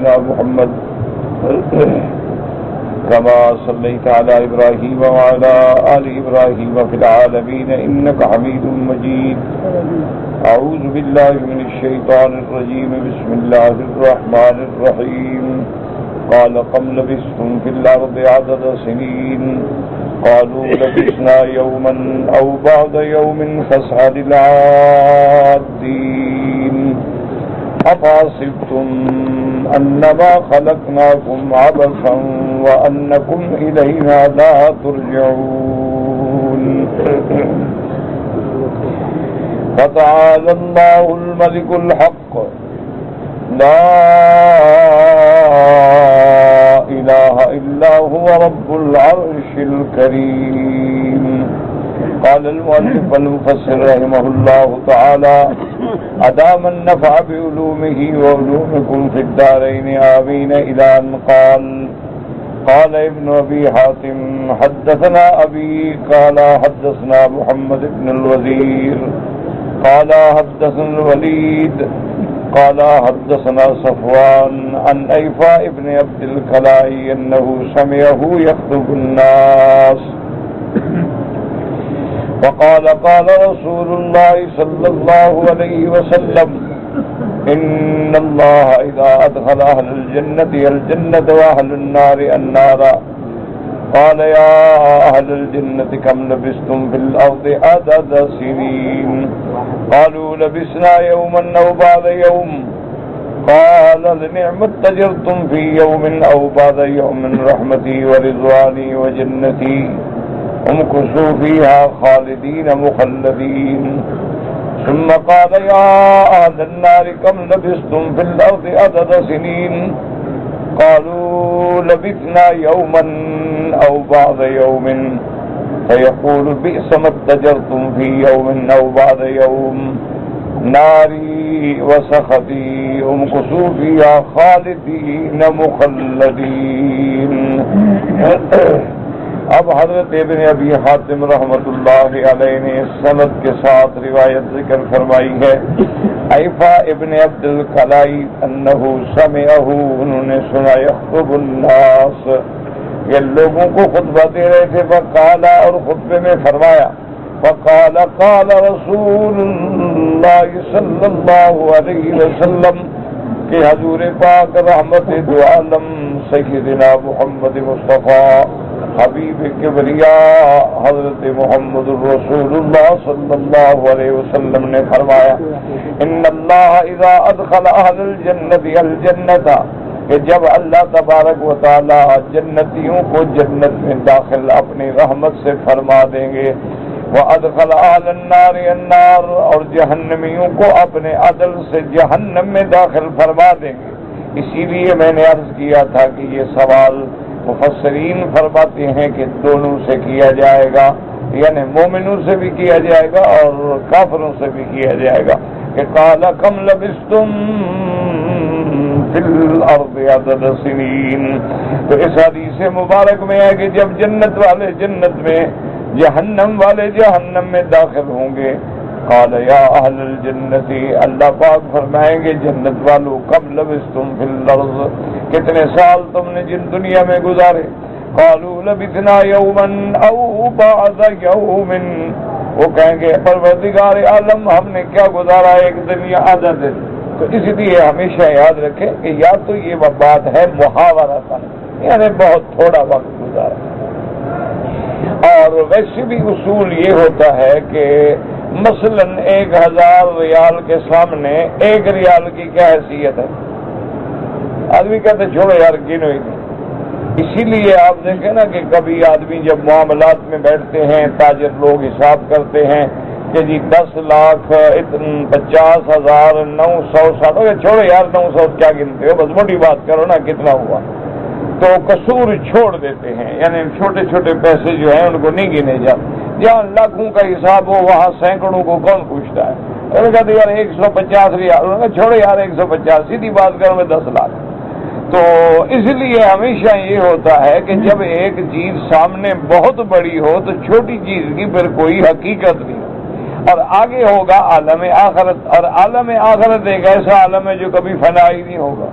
سيدنا محمد كما صليت على إبراهيم وعلى آل إبراهيم في العالمين إنك حميد مجيد. أعوذ بالله من الشيطان الرجيم. بسم الله الرحمن الرحيم. قال كم لبثتم في الأرض عدد سنين قالوا لبثنا يوما أو بعض يوم فاسأل العادين أفحسبتم أنما خلقناكم عبثا وأنكم إلينا لا ترجعون. فتعالى الله الملك الحق لا إله إلا هو رب العرش الكريم. قال المؤلف المفسر رحمه الله تعالى أدام النفع بعلومه وعلومكم في الدارين آمين إلى أن قال ابن أبي حاتم حدثنا أبي قال حدثنا محمد بن الوزير قال حدثنا الوليد قال حدثنا صفوان عن أيفاء بن عبد الكلائي أنه سمعه يخطب الناس وقال قال رسول الله صلى الله عليه وسلم إن الله إذا أدخل أهل الجنة الجنة وأهل النار النار قال يا أهل الجنة كم لبثتم في الأرض عدد سنين قالوا لبثنا يوما أو بعض يوم قال لنعم اتجرتم في يوم أو بعض يوم رحمتي ورضواني وجنتي امكثوا فيها خالدين مخلدين. ثم قال يا أهل النار كم لبثتم في الأرض عدد سنين قالوا لبثنا يوما أو بعض يوم فيقول بئس ما اتجرتم في يوم أو بعض يوم ناري وسخطي امكثوا فيها خالدين مخلدين. اب حضرت ابن ابی حاتم رحمت اللہ علیہ نے سند کے ساتھ روایت ذکر فرمائی ہے. ایفا ابن عبد الکلائی انہ سمعہ انہوں نے سنا یخطب الناس یہ لوگوں کو خطبہ دے رہے تھے. فقال اور خطبے میں فرمایا فقال قال رسول اللہ صلی اللہ علیہ وسلم کہ حضور پاک رحمت دو عالم سیدنا محمد مصطفیٰ حبیب کبریا حضرت محمد رسول اللہ صلی اللہ علیہ وسلم نے فرمایا ان اللہ اذا ادخل اہل الجنت الجنت کہ جب اللہ تبارک و تعالی جنتیوں کو جنت میں داخل اپنی رحمت سے فرما دیں گے وادخل اہل النار النار اور جہنمیوں کو اپنے عدل سے جہنم میں داخل فرما دیں گے. اسی لیے میں نے عرض کیا تھا کہ یہ سوال مفسرین فرماتے ہیں کہ دونوں سے کیا جائے گا یعنی مومنوں سے بھی کیا جائے گا اور کافروں سے بھی کیا جائے گا کہ قال کم لبثتم فی الارض عدد سنین. تو اس حدیث مبارک میں ہے کہ جب جنت والے جنت میں جہنم والے جہنم میں داخل ہوں گے قال یا اہل الجنت اللہ پاک فرمائیں گے جنت والوں کم لبثتم فی الارض کتنے سال تم نے جن دنیا میں گزارے. قالوا لبثنا یوما او بعض یوم وہ کہیں گے پروردگار عالم ہم نے کیا گزارا ایک دن یا آدھا دن. تو اس لیے ہمیشہ یاد رکھیں کہ یا تو یہ بات ہے محاورۃ یعنی بہت تھوڑا وقت گزارا اور ویسے بھی اصول یہ ہوتا ہے کہ مثلا 1000 ریال کے سامنے 1 ریال کی کیا حیثیت ہے. آدمی کہتے چھوڑو یار گنو ہی نہیں. اسی لیے آپ دیکھیں نا کہ کبھی آدمی جب معاملات میں بیٹھتے ہیں تاجر لوگ حساب کرتے ہیں کہ جی 10,50,900 چھوڑو یار 900 کیا گنتے ہو بس موٹی بات کرو نا کتنا ہوا. تو قصور چھوڑ دیتے ہیں یعنی چھوٹے چھوٹے پیسے جو ہیں ان کو نہیں گنے جاتے. جہاں لاکھوں کا حساب ہو وہاں سینکڑوں کو کون پوچھتا ہے. انہوں نے کہا یار 150 ریال انہوں نے چھوڑو یار 150 سیدھی بات کرو میں 10 لاکھ. تو اس لیے ہمیشہ یہ ہوتا ہے کہ جب ایک چیز سامنے بہت بڑی ہو تو چھوٹی چیز کی پھر کوئی حقیقت نہیں. اور آگے ہوگا عالم آخرت اور عالم آخرت ایک ایسا عالم ہے جو کبھی فنا ہی نہیں ہوگا.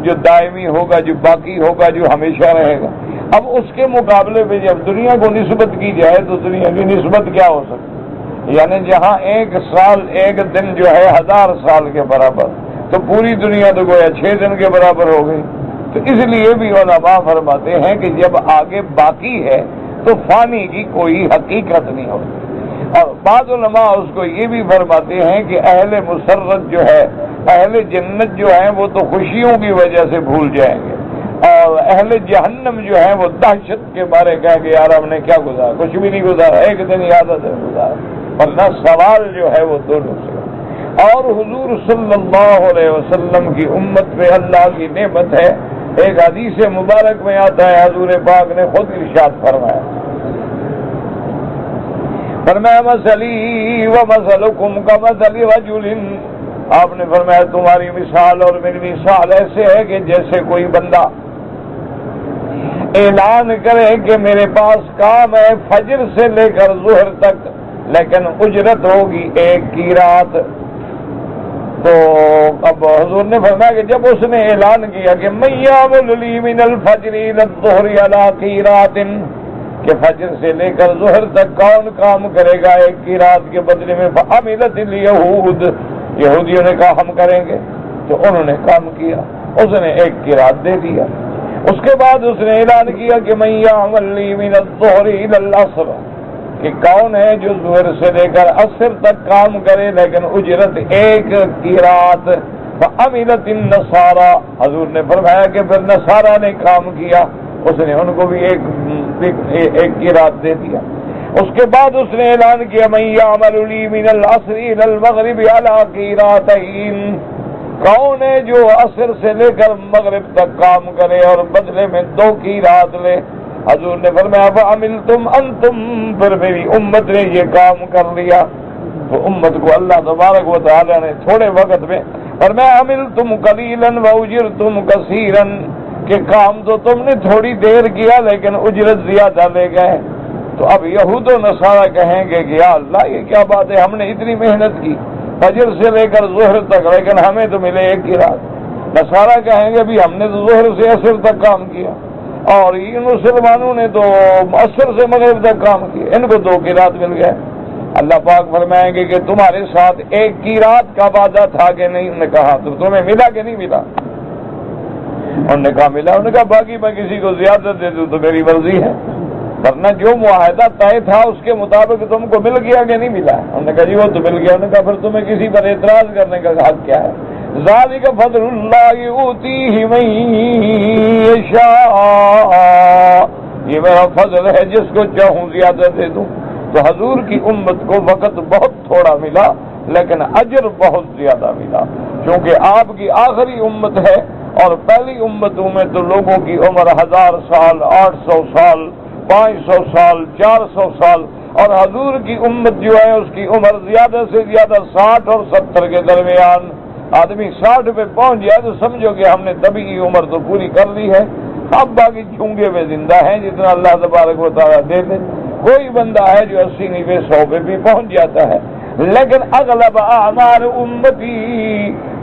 جو دائمی ہوگا، جو باقی ہوگا، جو ہمیشہ رہے گا۔ اب اس کے مقابلے میں جب دنیا کو نسبت کی جائے تو دنیا کی نسبت کیا ہو سکتی؟ یعنی جہاں ایک سال ایک دن جو ہے 1000 سال کے برابر، تو پوری دنیا تو گویا 6 دن کے برابر ہو گئی۔ تو اس لیے بھی علماء فرماتے ہیں کہ جب آگے باقی ہے تو فانی کی کوئی حقیقت نہیں ہوتی۔ اور بعض علماء اس کو یہ بھی فرماتے ہیں کہ اہل مسرت جو ہے، اہل جنت جو ہیں وہ تو خوشیوں کی وجہ سے بھول جائیں گے، اور اہل جہنم جو ہیں وہ دہشت کے بارے کہیں گے یار ہم نے کیا گزارا، کچھ بھی نہیں گزارا، ایک دن عادت ہے گزارا۔ ورنہ سوال جو ہے وہ دونوں سے۔ اور حضور صلی اللہ علیہ وسلم کی امت پہ اللہ کی نعمت ہے، ایک حدیث مبارک میں آتا ہے، حضور پاک نے خود ارشاد فرمایا، فرمایا مثلی و مثلکم کمثل رجل، آپ نے فرمایا تمہاری مثال اور میری مثال ایسے ہے کہ جیسے کوئی بندہ اعلان کرے کہ میرے پاس کام ہے فجر سے لے کر ظہر تک، لیکن اجرت ہوگی 1 کی رات۔ تو اب حضور نے فرمایا کہ جب اس نے اعلان کیا کہ من یعمل لی من الفجر الی الظہر علی قیرات، کہ فجر سے لے کر ظہر تک کون کام کرے گا 1 کی رات کے بدلے میں، فعملت الیہود، یہودیوں نے کہا ہم کریں گے، تو انہوں نے کام کیا، اس نے 1 کی رات دے دیا۔ اس کے بعد اس نے اعلان کیا کہ من یعمل لی من الظہر الی العصر، کہ کون ہے جو ظہر سے لے کر عصر تک کام کرے لیکن اجرت 1 کی رات، فعملت النصارى، حضور نے فرمایا کہ پھر نصارہ نے کام کیا، اس نے ان کو بھی 1 کی رات دے دیا۔ اس کے بعد اس نے اعلان کیا من یعمل لی من العصر الی المغرب علی قیراتین، کون ہے جو عصر سے لے کر مغرب تک کام کرے اور بدلے میں 2 کی رات لے؟ حضور نے فرمایا فعملتم انتم، پھر میری امت نے یہ کام کر لیا۔ تو امت کو اللہ تبارک و تعالی نے تھوڑے وقت میں فرمایا عملتم قلیلا واجرتم کثیرا، کہ کام تو تم نے تھوڑی دیر کیا لیکن اجرت زیادہ لے گئے۔ تو اب یہود و نصارہ کہیں گے کہ یا اللہ یہ کیا بات ہے، ہم نے اتنی محنت کی فجر سے لے کر ظہر تک لیکن ہمیں تو ملے 1 کی رات۔ نصارہ کہیں گے بھی ہم نے تو ظہر سے عصر تک کام کیا، اور ان مسلمانوں نے تو عصر سے مغرب تک کام کیا، ان کو 2 کی رات مل گئے۔ اللہ پاک فرمائیں گے کہ تمہارے ساتھ 1 کی رات کا وعدہ تھا کہ نہیں؟ انہوں نے کہا تو تمہیں ملا کہ نہیں ملا؟ انہوں نے کہا ملا۔ انہوں نے کہا باقی میں کسی کو زیادہ دے دوں تو میری مرضی ہے، ورنہ جو معاہدہ طے تھا اس کے مطابق تم کو مل گیا کہ نہیں ملا؟ انہوں نے کہا جی وہ تو مل گیا۔ انہوں نے کہا پھر تمہیں کسی پر اعتراض کرنے کا حق کیا ہے؟ ذالک فضل اللہ یؤتیہ من یشاء، یہ میرا فضل ہے جس کو چاہوں زیادہ دے دوں۔ تو حضور کی امت کو وقت بہت تھوڑا ملا لیکن اجر بہت زیادہ ملا، کیونکہ آپ کی آخری امت ہے، اور پہلی امتوں میں تو لوگوں کی عمر 1000 سال، 800 سال، 500 سال، 400 سال، اور حضور کی امت جو ہے اس کی عمر زیادہ سے زیادہ 60 اور 70 کے درمیان۔ آدمی 60 پہ پہنچ جائے تو سمجھو کہ ہم نے طبیعی عمر تو پوری کر لی ہے، اب باقی چونگے میں زندہ ہیں جتنا اللہ تبارک و تعالیٰ دے دے۔ کوئی بندہ ہے جو 80 90 100 پہ بھی پہنچ جاتا ہے، لیکن اغلب اعمار امتی،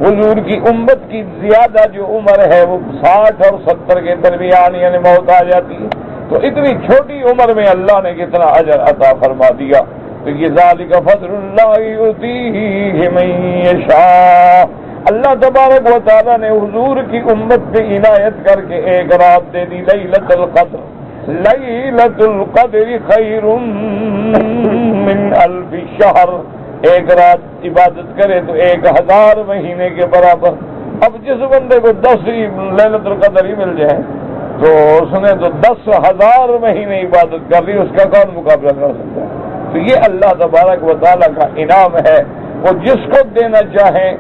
حضور کی امت کی زیادہ جو عمر ہے وہ 60 اور 70 کے درمیان یعنی موت آ جاتی ہے۔ تو اتنی چھوٹی عمر میں اللہ نے کتنا اجر عطا فرما دیا۔ تو یہ ذالک فضل اللہ یؤتیہ من یشاء، اللہ تبارک و تعالیٰ نے حضور کی امت پہ عنایت کر کے 1 رات دے دی، لیلۃ القدر۔ لیلۃ القدر خیر من 1000 شہر، 1 رات عبادت کرے تو 1000 مہینے کے برابر۔ اب جس بندے کو 10 لیلۃ القدر ہی مل جائے تو اس نے تو 10,000 مہینے عبادت کر لی، اس کا کون مقابلہ کر سکتا ہے؟ تو یہ اللہ تبارک و تعالیٰ کا انعام ہے، وہ جس کو دینا چاہیں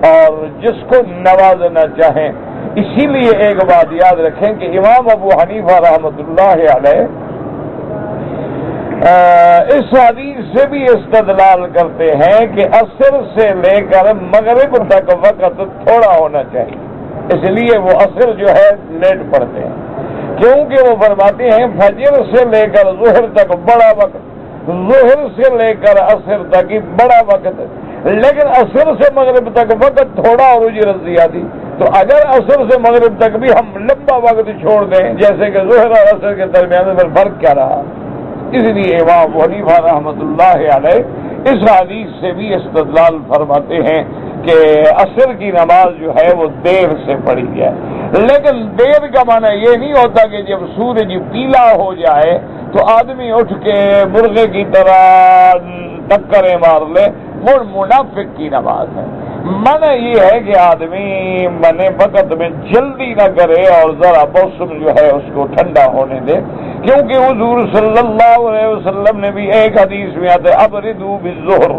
اور جس کو نوازنا چاہیں۔ اسی لیے ایک بات یاد رکھیں کہ امام ابو حنیفہ رحمۃ اللہ علیہ اس حدیث سے بھی استدلال کرتے ہیں کہ عصر سے لے کر مغرب تک وقت تھوڑا ہونا چاہیے، اس لیے وہ عصر جو ہے لیٹ پڑھتے ہیں، کیونکہ وہ فرماتے ہیں فجر سے لے کر ظہر تک بڑا وقت، ظہر سے لے کر عصر تک ہی بڑا وقت، لیکن عصر سے مغرب تک وقت تھوڑا اور اجرت زیادہ۔ تو اگر عصر سے مغرب تک بھی ہم لمبا وقت چھوڑ دیں جیسے کہ ظہر اور عصر کے درمیان میں فرق کیا رہا؟ اس لیے امام حنیفہ رحمۃ اللہ علیہ اس حدیث سے بھی استدلال فرماتے ہیں کہ عصر کی نماز جو ہے وہ دیر سے پڑھی جائے، لیکن دیر کا معنی یہ نہیں ہوتا کہ جب سورج پیلا ہو جائے تو آدمی اٹھ کے مرغے کی طرح ٹکریں مار لے، وہ منافق کی نماز ہے۔ منع یہ ہے کہ آدمی منع وقت میں جلدی نہ کرے اور ذرا موسم جو ہے اس کو ٹھنڈا ہونے دے، کیونکہ حضور صلی اللہ علیہ وسلم نے بھی ایک حدیث میں آتا ہے ابردوا بالظہر،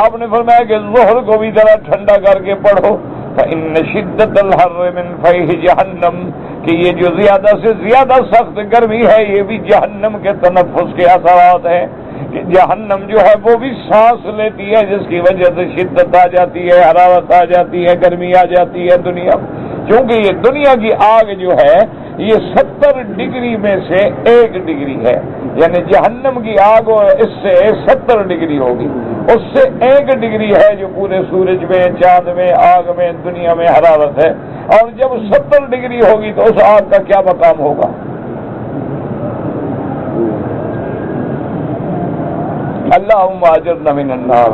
آپ نے فرمایا کہ ظہر کو بھی ذرا ٹھنڈا کر کے پڑھو، فإن شدت الحر من فیح جہنم، کہ یہ جو زیادہ سے زیادہ سخت گرمی ہے یہ بھی جہنم کے تنفس کے اثرات ہیں، کہ جہنم جو ہے وہ بھی سانس لیتی ہے جس کی وجہ سے شدت آ جاتی ہے، حرارت آ جاتی ہے، گرمی آ جاتی ہے دنیا، کیونکہ یہ دنیا کی آگ جو ہے یہ 70 ڈگری میں سے 1 ڈگری ہے، یعنی جہنم کی آگ اس سے 70 ڈگری ہوگی، اس سے 1 ڈگری ہے جو پورے سورج میں، چاند میں، آگ میں، دنیا میں حرارت ہے، اور جب 70 ڈگری ہوگی تو اس آگ کا کیا مقام ہوگا؟ اللہم اجرنا من النار۔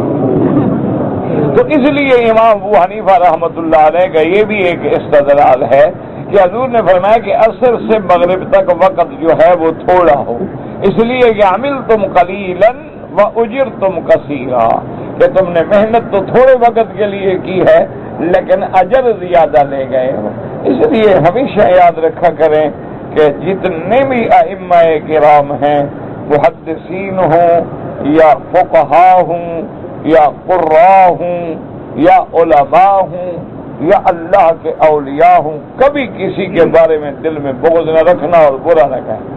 تو اس لیے امام ابو حنیفہ رحمۃ اللہ علیہ کا یہ بھی ایک استدلال ہے کہ حضور نے فرمایا کہ عصر سے مغرب تک وقت جو ہے وہ تھوڑا ہو، اس لیے کہ عملتم قلیلا واجرتم کثیرا، کہ تم نے محنت تو تھوڑے وقت کے لیے کی ہے لیکن اجر زیادہ لے گئے ہو۔ اس لیے ہمیشہ یاد رکھا کریں کہ جتنے بھی ائمہ کرام ہیں، محدثین ہوں یا فقہا ہوں یا قراء ہوں یا علماء ہوں یا اللہ کے اولیاء ہوں، کبھی کسی کے بارے میں دل میں بغض نہ رکھنا اور برا نہ کہنا۔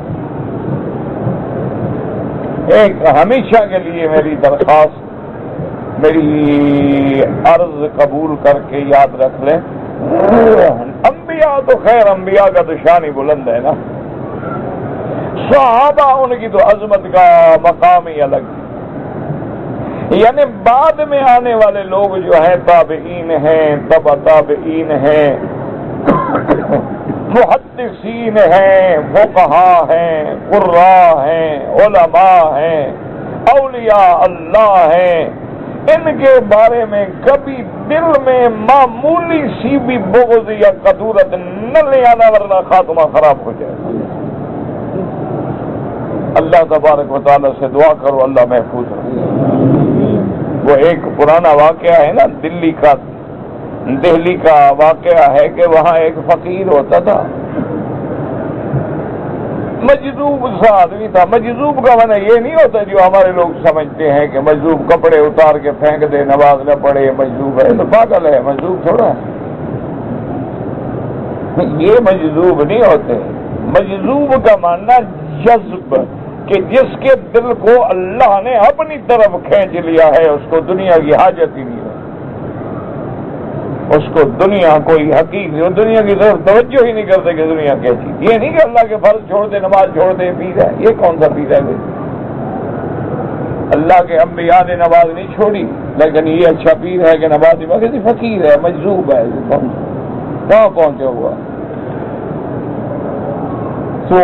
ایک ہمیشہ کے لیے میری درخواست، میری عرض قبول کر کے یاد رکھ لیں، انبیاء تو خیر انبیاء کا تو شان ہی بلند ہے نا، صحابہ ان کی تو عظمت کا مقام ہی الگ ہے، یعنی بعد میں آنے والے لوگ جو ہیں تابعین ہیں، تبع تابعین ہیں، محدثین ہیں، فقہا ہیں، قراء ہیں، علماء ہیں، اولیاء اللہ ہیں، ان کے بارے میں کبھی دل میں معمولی سی بھی بغض یا قدورت نہ لے آنا ورنہ خاتمہ خراب ہو جائے۔ اللہ تبارک و تعالیٰ سے دعا کرو اللہ محفوظ رہے۔ وہ ایک پرانا واقعہ ہے نا دہلی کا واقعہ ہے کہ وہاں ایک فقیر ہوتا تھا، مجذوب سا آدمی تھا۔ مجذوب کا معنی یہ نہیں ہوتا جو ہمارے لوگ سمجھتے ہیں کہ مجذوب کپڑے اتار کے پھینک دے، نماز نہ پڑھے، مجذوب ہے، تو پاگل ہے، مجذوب تھوڑا ہے، یہ مجذوب نہیں ہوتے۔ مجذوب کا معنی جذب، کہ جس کے دل کو اللہ نے اپنی طرف کھینچ لیا ہے، اس کو دنیا کی حاجت ہی نہیں ہے، اس کو دنیا کوئی حقیقی، دنیا کی طرف توجہ ہی نہیں کرتے کہ دنیا کیا چیز۔ یہ نہیں کہ اللہ کے فرض چھوڑ دے، نماز چھوڑ دے، پیر ہے، یہ کون سا پیر ہے؟ اللہ کے انبیاء نے نماز نہیں چھوڑی، لیکن یہ اچھا پیر ہے کہ نماز نہیں، فقیر ہے، مجذوب ہے، کہاں پہنچا ہوا؟ تو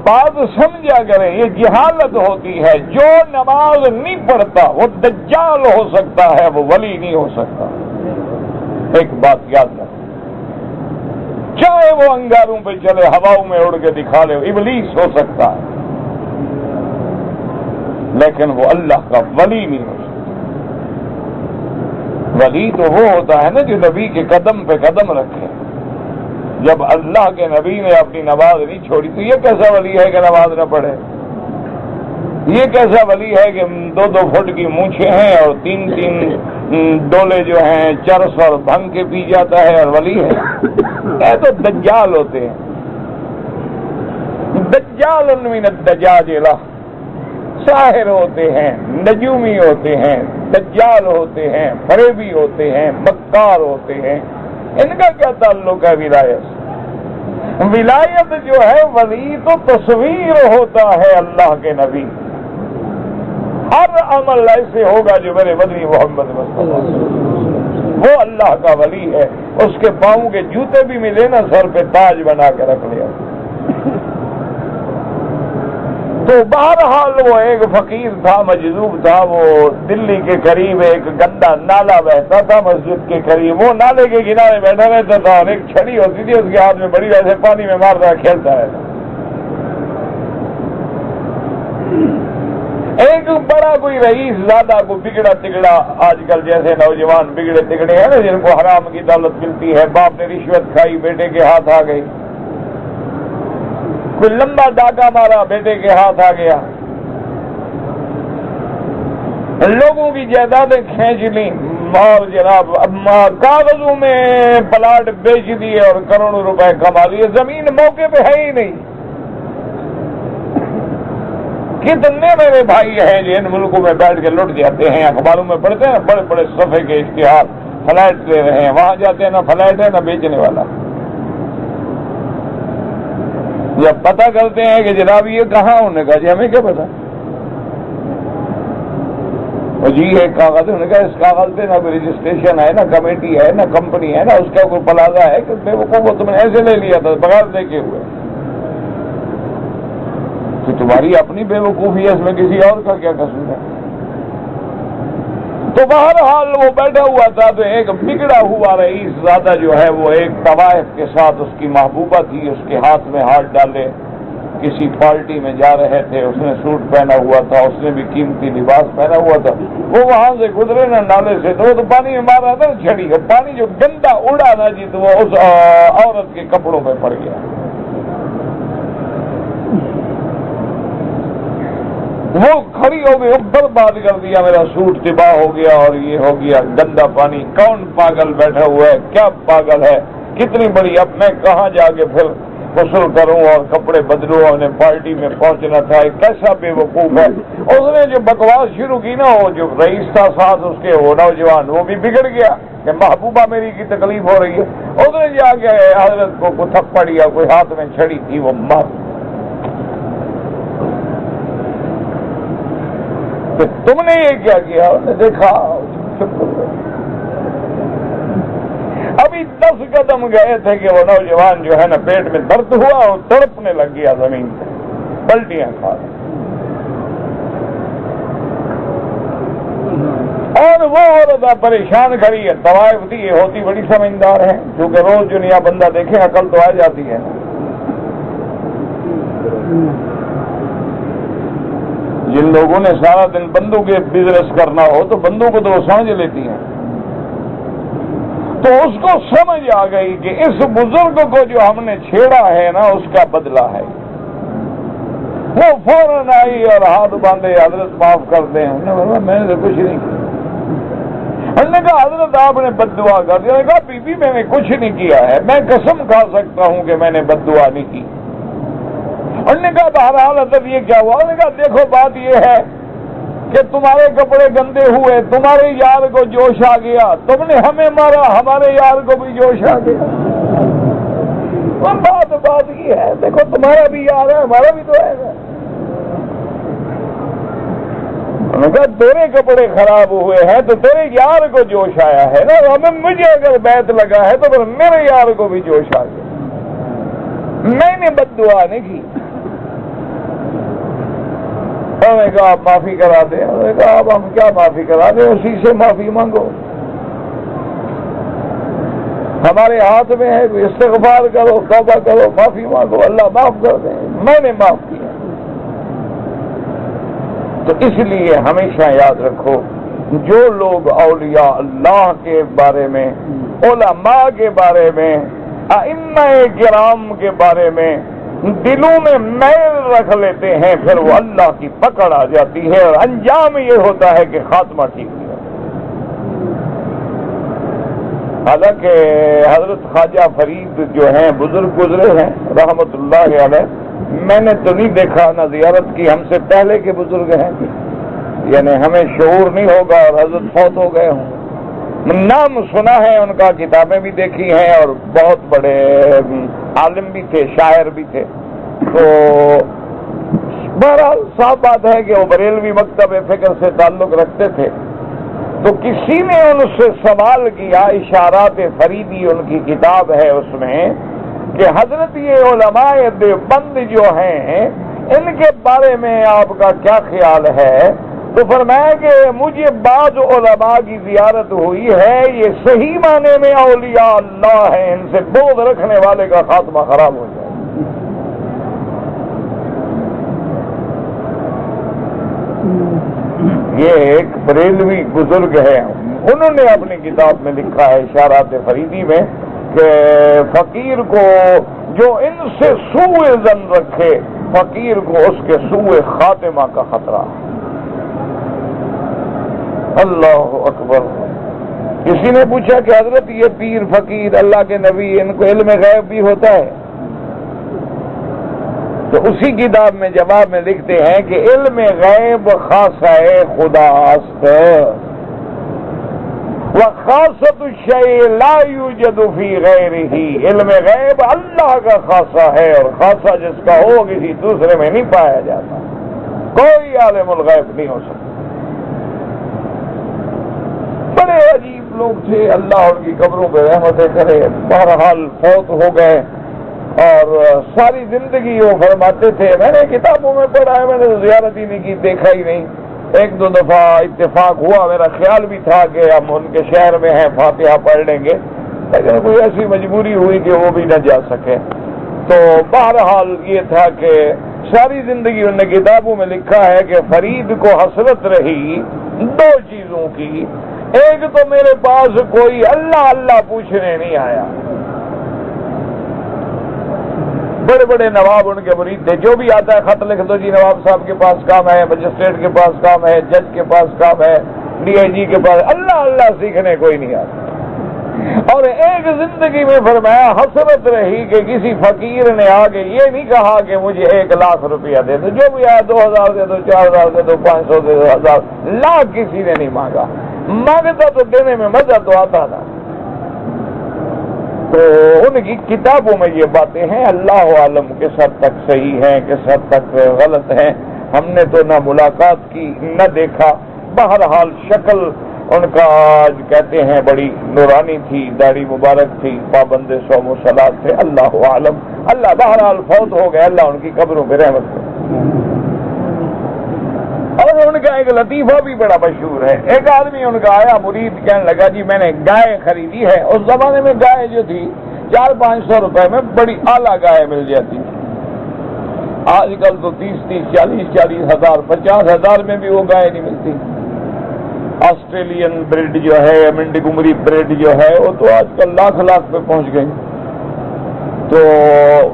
بات سمجھا کریں، یہ جہالت ہوتی ہے۔ جو نماز نہیں پڑھتا وہ دجال ہو سکتا ہے، وہ ولی نہیں ہو سکتا۔ ایک بات یاد رکھ، چاہے وہ انگاروں پہ چلے، ہواؤں میں اڑ کے دکھا لے، ابلیس ہو سکتا ہے، لیکن وہ اللہ کا ولی نہیں ہو سکتا۔ ولی تو وہ ہوتا ہے نا جو نبی کے قدم پہ قدم رکھے۔ جب اللہ کے نبی نے اپنی نماز نہیں چھوڑی تو یہ کیسا ولی ہے کہ نماز نہ پڑھے؟ یہ کیسا ولی ہے کہ 2-2 فٹ کی مونچھیں ہیں اور 3-3 ڈولے جو ہیں چرس اور بھنگ کے پی جاتا ہے اور ولی ہے؟ یہ تو دجال ہوتے ہیں، دجال من الدجاجلہ، ساحر ہوتے ہیں، نجومی ہوتے ہیں، دجال ہوتے ہیں، فریبی ہوتے ہیں، مکار ہوتے ہیں۔ ان کا کیا تعلق ہے ولایت؟ ولایت جو ہے ولی تو تصویر ہوتا ہے اللہ کے نبی، ہر عمل ایسے ہوگا جو میرے مدنی محمد مصطفیٰ وہ اللہ کا ولی ہے، اس کے پاؤں کے جوتے بھی ملے نا سر پہ تاج بنا کے رکھ لیا۔ تو بہرحال وہ ایک فقیر تھا، مجذوب تھا، وہ دلی کے قریب ایک گندا نالا بہتا تھا مسجد کے قریب، وہ نالے کے کنارے بیٹھا رہتا تھا اور ایک چھڑی ہوتی تھی اس کے ہاتھ میں بڑی، ویسے پانی میں مارتا کھیلتا رہتا۔ ایک بڑا کوئی رئیس زیادہ کو بگڑا تگڑا، آج کل جیسے نوجوان بگڑے تگڑے ہیں نا جن کو حرام کی دولت ملتی ہے، باپ نے رشوت کھائی بیٹے کے ہاتھ آ گئی، کوئی لمبا ڈاکہ مارا بیٹے کے ہاتھ آ گیا، لوگوں کی جائیدادیں کھینچ لی اور جناب کاغذوں میں پلاٹ بیچ دیے اور کروڑوں روپے کما لیے، زمین موقع پہ ہے ہی نہیں۔ کتنے میرے بھائی ہیں جن ملکوں میں بیٹھ کے لٹ جاتے ہیں، اخباروں میں پڑھتے ہیں بڑے بڑے صفحے کے اشتہار، فلیٹ لے رہے ہیں، وہاں جاتے ہیں نہ فلیٹ ہے نہ بیچنے والا۔ جب پتہ کرتے ہیں کہ جناب یہ کہاں، انہوں نے کہا جی ہمیں کیا پتا، جی ایک کاغذ، انہوں نے کہا اس کاغذ پہ نہ کوئی رجسٹریشن ہے نہ کمیٹی ہے نہ کمپنی ہے نہ اس کا کوئی پلازہ ہے کہ بے وقوف تم نے ایسے لے لیا تھا بغیر دیکھے ہوئے، تو تمہاری اپنی بے وقوفی ہے، اس میں کسی اور کا کیا قصور ہے۔ تو بہرحال وہ بیٹھا ہوا تھا، تو ایک بگڑا ہوا رئیس زیادہ جو ہے وہ ایک طوائف کے ساتھ، اس کی محبوبہ تھی، اس کے ہاتھ میں ہاتھ ڈالے، کسی پارٹی میں جا رہے تھے، اس نے سوٹ پہنا ہوا تھا، اس نے بھی قیمتی لباس پہنا ہوا تھا، وہ وہاں سے گزرے نا نالے سے، تو وہ تو پانی میں مار رہا تھا چھڑی، اور پانی جو گندا اڑا نا جی تو وہ اس عورت کے کپڑوں پہ پڑ گیا، وہ کھڑی ہو گئی، برباد کر دیا، میرا سوٹ تباہ ہو گیا اور یہ ہو گیا، گندا پانی، کون پاگل بیٹھا ہوا ہے، کیا پاگل ہے، کتنی بڑی، اب میں کہاں جا کے پھر غسل کروں اور کپڑے بدلوں، انہیں پارٹی میں پہنچنا تھا، کیسا بے وقوف ہے۔ اس نے جو بکواس شروع کی نا، وہ جو رئیس تھا ساتھ اس کے وہ نوجوان، وہ بھی بگڑ گیا کہ محبوبہ میری کی تکلیف ہو رہی ہے، اس نے جا کے حضرت کو کوئی تھپڑ یا کوئی ہاتھ میں چھڑی تھی وہ مار، تم نے یہ کیا کیا، انہوں نے دیکھا ابھی 10 قدم گئے تھے کہ وہ نوجوان جو ہے نا پیٹ میں درد ہوا اور تڑپنے لگ گیا زمین پہ، پلٹیاں کھا، اور وہ عورت پریشان کھڑی ہے، طوائف تھی، یہ ہوتی بڑی سمجھدار ہے، کیونکہ روز جو نیا بندہ دیکھے عقل تو آ جاتی ہے، جن لوگوں نے سارا دن بندوں کے بزنس کرنا ہو تو بندوں کو تو وہ سمجھ لیتی ہیں، تو اس کو سمجھ آ گئی کہ اس بزرگ کو جو ہم نے چھیڑا ہے نا اس کا بدلہ ہے، وہ فوراً آئی اور ہاتھ باندھے، حضرت معاف کر دیں، میں نے تو کچھ نہیں کیا، انہوں نے کہا حضرت آپ نے بد دعا کر دیا، نے کہا بی بی میں نے کچھ نہیں کیا ہے، میں قسم کھا سکتا ہوں کہ میں نے بد دعا نہیں کی، انہوں نے کہا بہرحال حضرت یہ کیا ہوا، انہوں نے کہا دیکھو بات یہ ہے کہ تمہارے کپڑے گندے ہوئے، تمہارے یار کو جوش آ گیا، تم نے ہمیں مارا، ہمارے یار کو بھی جوش آ گیا، بات یہ ہے، دیکھو تمہارا بھی یار ہے ہمارا بھی تو ہے، انہوں نے کہا تیرے کپڑے خراب ہوئے ہیں تو تیرے یار کو جوش آیا ہے نا، ہمیں مجھے اگر بیت لگا ہے تو پھر میرے یار کو بھی جوش آ گیا، میں نے بد دعا نہیں کی۔ انہوں نے کہا آپ معافی کرا دیں، انہوں نے کہا اب ہم کیا معافی کرا دیں، اسی سے معافی مانگو، ہمارے ہاتھ میں ہے، استغفار کرو، توبہ کرو، معافی مانگو، اللہ معاف کر دیں، میں نے معاف کیا۔ تو اس لیے ہمیشہ یاد رکھو، جو لوگ اولیاء اللہ کے بارے میں، علماء کے بارے میں، ائمہ کرام کے بارے میں دلوں میں میل رکھ لیتے ہیں، پھر وہ اللہ کی پکڑ آ جاتی ہے اور انجام یہ ہوتا ہے کہ خاتمہ ٹھیک نہیں ہوتا۔ حالانکہ حضرت خواجہ فرید جو ہیں بزرگ گزرے ہیں رحمت اللہ علیہ، میں نے تو نہیں دیکھا نہ زیارت کی، ہم سے پہلے کے بزرگ ہیں، یعنی ہمیں شعور نہیں ہوگا اور حضرت فوت ہو گئے ہوں، نام سنا ہے ان کا، کتابیں بھی دیکھی ہیں، اور بہت بڑے عالم بھی تھے، شاعر بھی تھے، تو بہرحال صاف بات ہے کہ وہ بریلوی مکتب فکر سے تعلق رکھتے تھے، تو کسی نے ان سے سوال کیا، اشارات فریدی ان کی کتاب ہے اس میں، کہ حضرت یہ علماء دیوبند جو ہیں ان کے بارے میں آپ کا کیا خیال ہے؟ تو فرمایا کہ مجھے بعض علماء کی زیارت ہوئی ہے، یہ صحیح معنی میں اولیاء اللہ ہیں، ان سے بغض رکھنے والے کا خاتمہ خراب ہو جائے۔ یہ ایک بریلوی بزرگ ہے، انہوں نے اپنی کتاب میں لکھا ہے اشارات فریدی میں کہ فقیر کو جو ان سے سوء ظن رکھے، فقیر کو اس کے سوء خاتمہ کا خطرہ۔ اللہ اکبر۔ کسی نے پوچھا کہ حضرت یہ پیر فقیر اللہ کے نبی ان کو علم غیب بھی ہوتا ہے؟ تو اسی کتاب میں جواب میں لکھتے ہیں کہ علم غیب خاصہ خدا است وخاصۃ الشیء لا یوجد فی غیرہ، علم غیب اللہ کا خاصہ ہے اور خاصہ جس کا ہو کسی دوسرے میں نہیں پایا جاتا، کوئی عالم الغیب نہیں ہو سکتا۔ بڑے عجیب لوگ تھے، اللہ ان کی قبروں پہ رحمتیں کرے، بہرحال فوت ہو گئے، اور ساری زندگی وہ فرماتے تھے، میں نے کتابوں میں پڑھا ہے، میں نے زیارت ہی نہیں کی، دیکھا ہی نہیں۔ ایک دو دفعہ اتفاق ہوا، میرا خیال بھی تھا کہ ہم ان کے شہر میں ہیں، فاتحہ پڑھ لیں گے، لیکن کوئی ایسی مجبوری ہوئی کہ وہ بھی نہ جا سکے۔ تو بہرحال یہ تھا کہ ساری زندگی انہوں نے کتابوں میں لکھا ہے کہ فرید کو حسرت رہی دو چیزوں کی، ایک تو میرے پاس کوئی اللہ اللہ پوچھنے نہیں آیا۔ بڑے بڑے نواب ان کے مرید تھے، جو بھی آتا ہے خط لکھ دو جی نواب صاحب کے پاس کام ہے، مجسٹریٹ کے پاس کام ہے، جج کے پاس کام ہے، ڈی آئی جی کے پاس، اللہ اللہ سیکھنے کوئی نہیں آتا۔ اور ایک زندگی میں فرمایا حسرت رہی کہ کسی فقیر نے آگے یہ نہیں کہا کہ مجھے 1,00,000 روپیہ دے دو، جو بھی آیا 2,000 دے دو، 4,000 دے دو، 500 دے دو، 1,000 لاکھ کسی نے نہیں مانگا، مانگتا تو دینے میں مزہ تو آتا تھا۔ تو ان کی کتابوں میں یہ باتیں ہیں، اللہ عالم کس حد تک صحیح ہیں کس حد تک غلط ہیں، ہم نے تو نہ ملاقات کی نہ دیکھا۔ بہرحال شکل ان کا آج کہتے ہیں بڑی نورانی تھی، داڑھی مبارک تھی، پابند صوم و صلات تھے، اللہ عالم۔ اللہ بہرحال فوت ہو گئے، اللہ ان کی قبروں پہ رحمت کرے۔ اور ان کا ایک لطیفہ بھی بڑا مشہور ہے، ایک آدمی ان کا آیا مرید، کہنے لگا جی میں نے گائے خریدی ہے۔ اس زمانے میں گائے جو تھی 400-500 روپے میں بڑی اعلیٰ گائے مل جاتی تھی، آج کل تو 30-30، 40-40 ہزار، 50 ہزار میں بھی وہ گائے نہیں ملتی۔ آسٹریلین بریڈ جو ہے، منڈی گمری بریڈ جو ہے، وہ تو آج کل لاکھ پہ پہنچ گئی۔ تو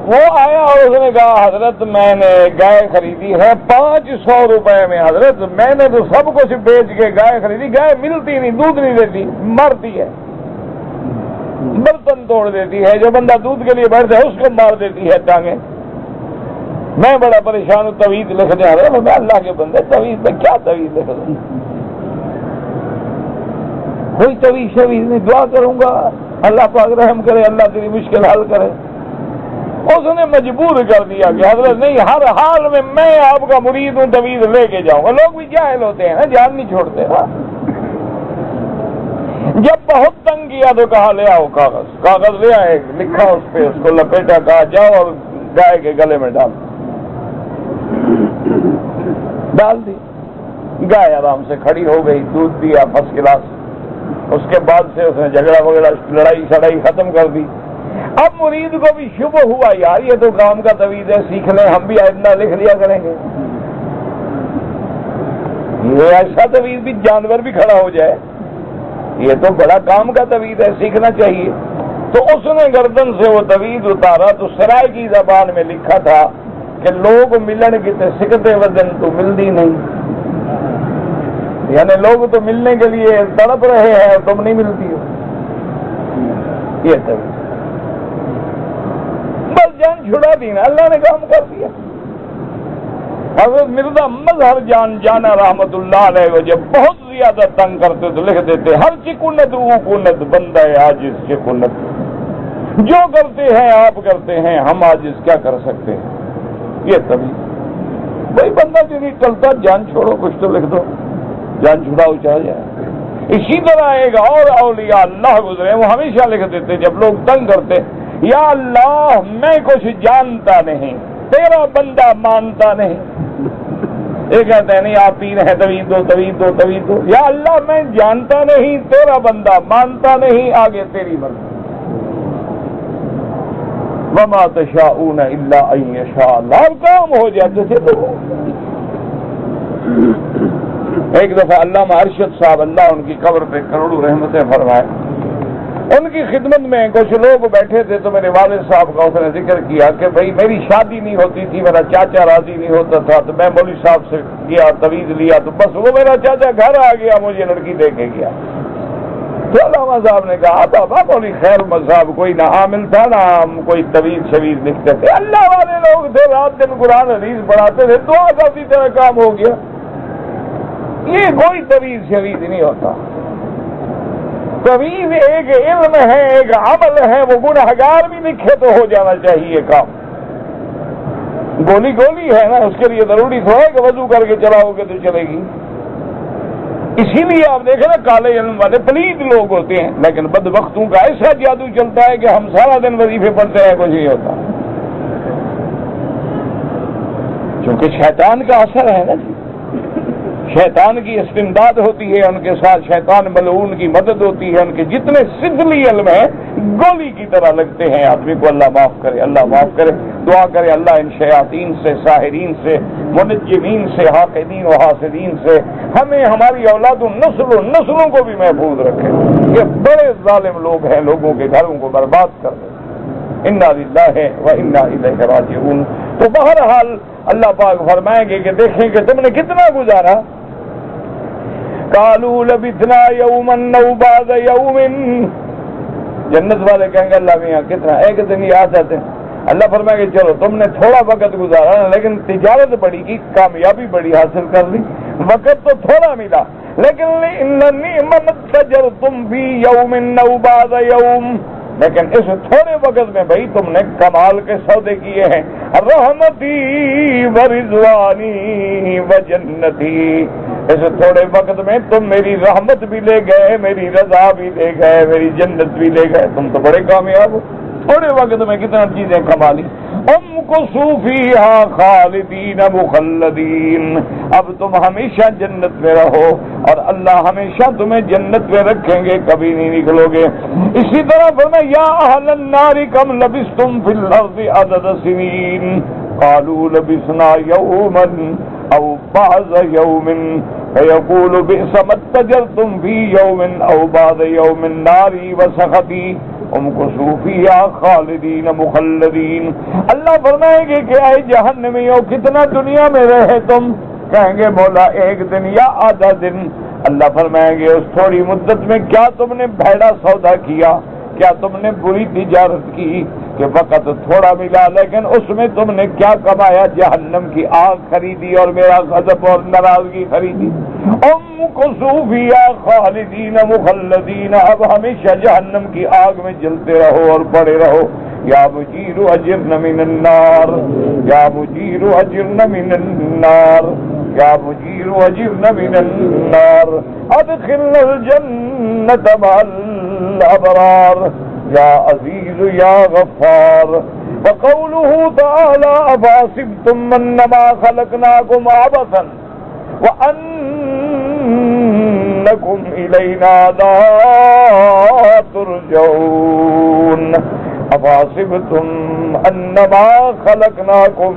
وہ آیا اور اس نے کہا حضرت میں نے گائے خریدی ہے 500 روپے میں، حضرت میں نے تو سب کچھ بیچ کے گائے خریدی، گائے ملتی نہیں، دودھ نہیں دیتی، مرتی ہے، برتن توڑ دیتی ہے، جو بندہ دودھ کے لیے بیٹھتا ہے اس کو مار دیتی ہے ٹانگیں۔ میں بڑا پریشان ہوں، تویز لکھنے حضرت، میں اللہ کے بندے تویز میں کیا تویز لکھ دوں، کوئی تویز شویز نہیں، دعا کروں گا اللہ پاک رحم کرے، اللہ تیری مشکل حل کرے۔ اس نے مجبور کر دیا کہ حضرت نہیں، ہر حال میں آپ کا مرید ہوں، تویز لے کے جاؤں گا۔ لوگ بھی جاہل ہوتے ہیں نا، جان نہیں چھوڑتے نا۔ جب بہت تنگ کیا تو کہا لے آؤ کاغذ لے آئے، لکھا اس پہ، اس کو لپیٹا، کہا جاؤ اور گائے کے گلے میں ڈال دی۔ گائے آرام سے کھڑی ہو گئی، دودھ دیا فرسٹ کلاس۔ اس کے بعد سے اس نے جھگڑا وغیرہ لڑائی شڑائی ختم کر دی۔ اب مرید کو بھی شبہ ہوا یار یہ تو کام کا تویز ہے، سیکھ لیں، ہم بھی آئندہ لکھ لیا کریں گے۔ یہ ایسا تویز بھی جانور بھی کھڑا ہو جائے، یہ تو بڑا کام کا تویز ہے، سیکھنا چاہیے۔ تو اس نے گردن سے وہ تویز اتارا تو سرائے کی زبان میں لکھا تھا کہ لوگ ملن کی سکتے وزن تو ملتی نہیں، یعنی لوگ تو ملنے کے لیے تڑپ رہے ہیں اور تم نہیں ملتی ہو۔ یہ تویز بس جان چھڑا دی نا، اللہ نے کام کر دیا۔ حضرت مرزا مظہر جان جانا رحمت اللہ علیہ کو جب بہت زیادہ تنگ کرتے تو لکھ دیتے ہر چکنت او کنت بندہ عاجز چکنت، جو کرتے ہیں آپ کرتے ہیں، ہم عاجز کیا کر سکتے ہیں۔ یہ تبھی بھائی بندہ جو نہیں چلتا، جان چھوڑو، کچھ تو لکھ دو، جان چھڑاؤ چاہ جائے۔ اسی طرح ایک اور اولیاء اللہ گزرے، وہ ہمیشہ لکھتے تھے جب لوگ تنگ کرتے، یا اللہ میں کچھ جانتا نہیں، تیرا بندہ مانتا نہیں۔ یہ کہتے ہیں نہیں آپ پیر ہیں، طویل دو، یا اللہ میں جانتا نہیں، تیرا بندہ مانتا نہیں، آگے تیری مرضی۔ وما تشاءون الا ان یشاء اللہ، کام ہو جاتے تھے تو۔ ایک دفعہ علامہ ارشد صاحب، اللہ ان کی قبر پہ کروڑوں رحمتیں فرمائے، ان کی خدمت میں کچھ لوگ بیٹھے تھے تو میرے والد صاحب کا اس نے ذکر کیا کہ بھائی میری شادی نہیں ہوتی تھی، میرا چاچا راضی نہیں ہوتا تھا، تو میں مولوی صاحب سے کیا تویز لیا، تو بس وہ میرا چاچا گھر آ گیا، مجھے لڑکی دے کے گیا۔ تو علامہ صاحب نے کہا بابا مولوی خیر صاحب کوئی نہ عامل تھا نہ ہم کوئی طویل شویز لکھتے تھے، اللہ والے لوگ تھے، رات دن قرآن حدیث پڑھاتے تھے، دعا کرتی طرح کام ہو گیا۔ یہ کوئی طویل شویز نہیں ہوتا، طویل ایک علم ہے، ایک عمل ہے، وہ گنہگار بھی لکھے تو ہو جانا چاہیے کام۔ گولی ہے نا، اس کے لیے ضروری تھوڑا ہے کہ وضو کر کے چلاؤ گے تو چلے گی۔ اسی لیے آپ دیکھیں نا کالے علم والے پلید لوگ ہوتے ہیں، لیکن بدبختوں کا ایسا جادو چلتا ہے کہ ہم سارا دن وظیفے پڑھتے ہیں، کچھ نہیں ہوتا، کیونکہ شیطان کا اثر ہے نا جی، شیطان کی استمداد ہوتی ہے ان کے ساتھ، شیطان ملعون کی مدد ہوتی ہے، ان کے جتنے سدلی علم ہیں گولی کی طرح لگتے ہیں آدمی کو۔ اللہ معاف کرے، اللہ معاف کرے، دعا کرے اللہ ان شیاطین سے، ساحرین سے، منجمین سے، حاقدین و حاسدین سے ہمیں، ہماری اولاد و نسلوں کو بھی محفوظ رکھے۔ یہ بڑے ظالم لوگ ہیں، لوگوں کے گھروں کو برباد کر دیں۔ انا للہ و انا الیہ راجعون۔ تو بہرحال اللہ پاک فرمائیں گے کہ دیکھیں کہ تم نے کتنا گزارا، قالوا لبثنا یوما او بعض یوم، جنت والے کہیں گے اللہ میاں کتنا، ایک دن ہی آ جاتے ہیں۔ اللہ فرمائے گے چلو تم نے تھوڑا وقت گزارا لیکن تجارت بڑی کی، کامیابی بڑی حاصل کر لی، وقت تو تھوڑا ملا لیکن اننی من تجرتم فی یوم او بعض یوم، لیکن اس تھوڑے وقت میں بھائی تم نے کمال کے سودے کیے ہیں۔ رحمتی و رضوانی و جنتی، اس تھوڑے وقت میں تم میری رحمت بھی لے گئے، میری رضا بھی لے گئے، میری جنت بھی لے گئے، تم تو بڑے کامیاب ہو، تھوڑے وقت میں کتنا چیزیں کما لی۔ امکثوا فیہا خالدین مخلدین، اب تم ہمیشہ جنت میں رہو اور اللہ ہمیشہ تمہیں جنت میں رکھیں گے، کبھی نہیں نکلو گے۔ اسی طرح فرمایا یا اہل النار کم لبثتم فی الارض عدد سنین، قالوا لبثنا یوما او بعض یوم فیقول بئس ما اتجرتم فی یوم او بعض یوم ناری وسخطی امکثوا فیہا خالدین مخلدین۔ اللہ فرمائیں گے کہ اے جہنمیوں کتنا دنیا میں رہے تم، کہیں گے مولا ایک دن یا آدھا دن۔ اللہ فرمائیں گے اس تھوڑی مدت میں کیا تم نے بھیڑا سودا کیا، کیا تم نے بری تجارت کی کہ وقت تھوڑا ملا لیکن اس میں تم نے کیا کمایا، جہنم کی آگ خریدی اور میرا غضب اور ناراضگی خریدی۔ امکثوا فیہا خالدین مخلدین، اب ہمیشہ جہنم کی آگ میں جلتے رہو اور پڑے رہو۔ یا مجیر اجرن من النار، یا مجیر اجرن من النار، یا مجیر اجرن من النار، ادخلنا الجنت مع الابرار، یا عزیز یا غفار۔ وقوله تعالی افحسبتم انما خلقناکم عبثا وانکم الینا لا ترجعون، افحسبتم انما خلقناکم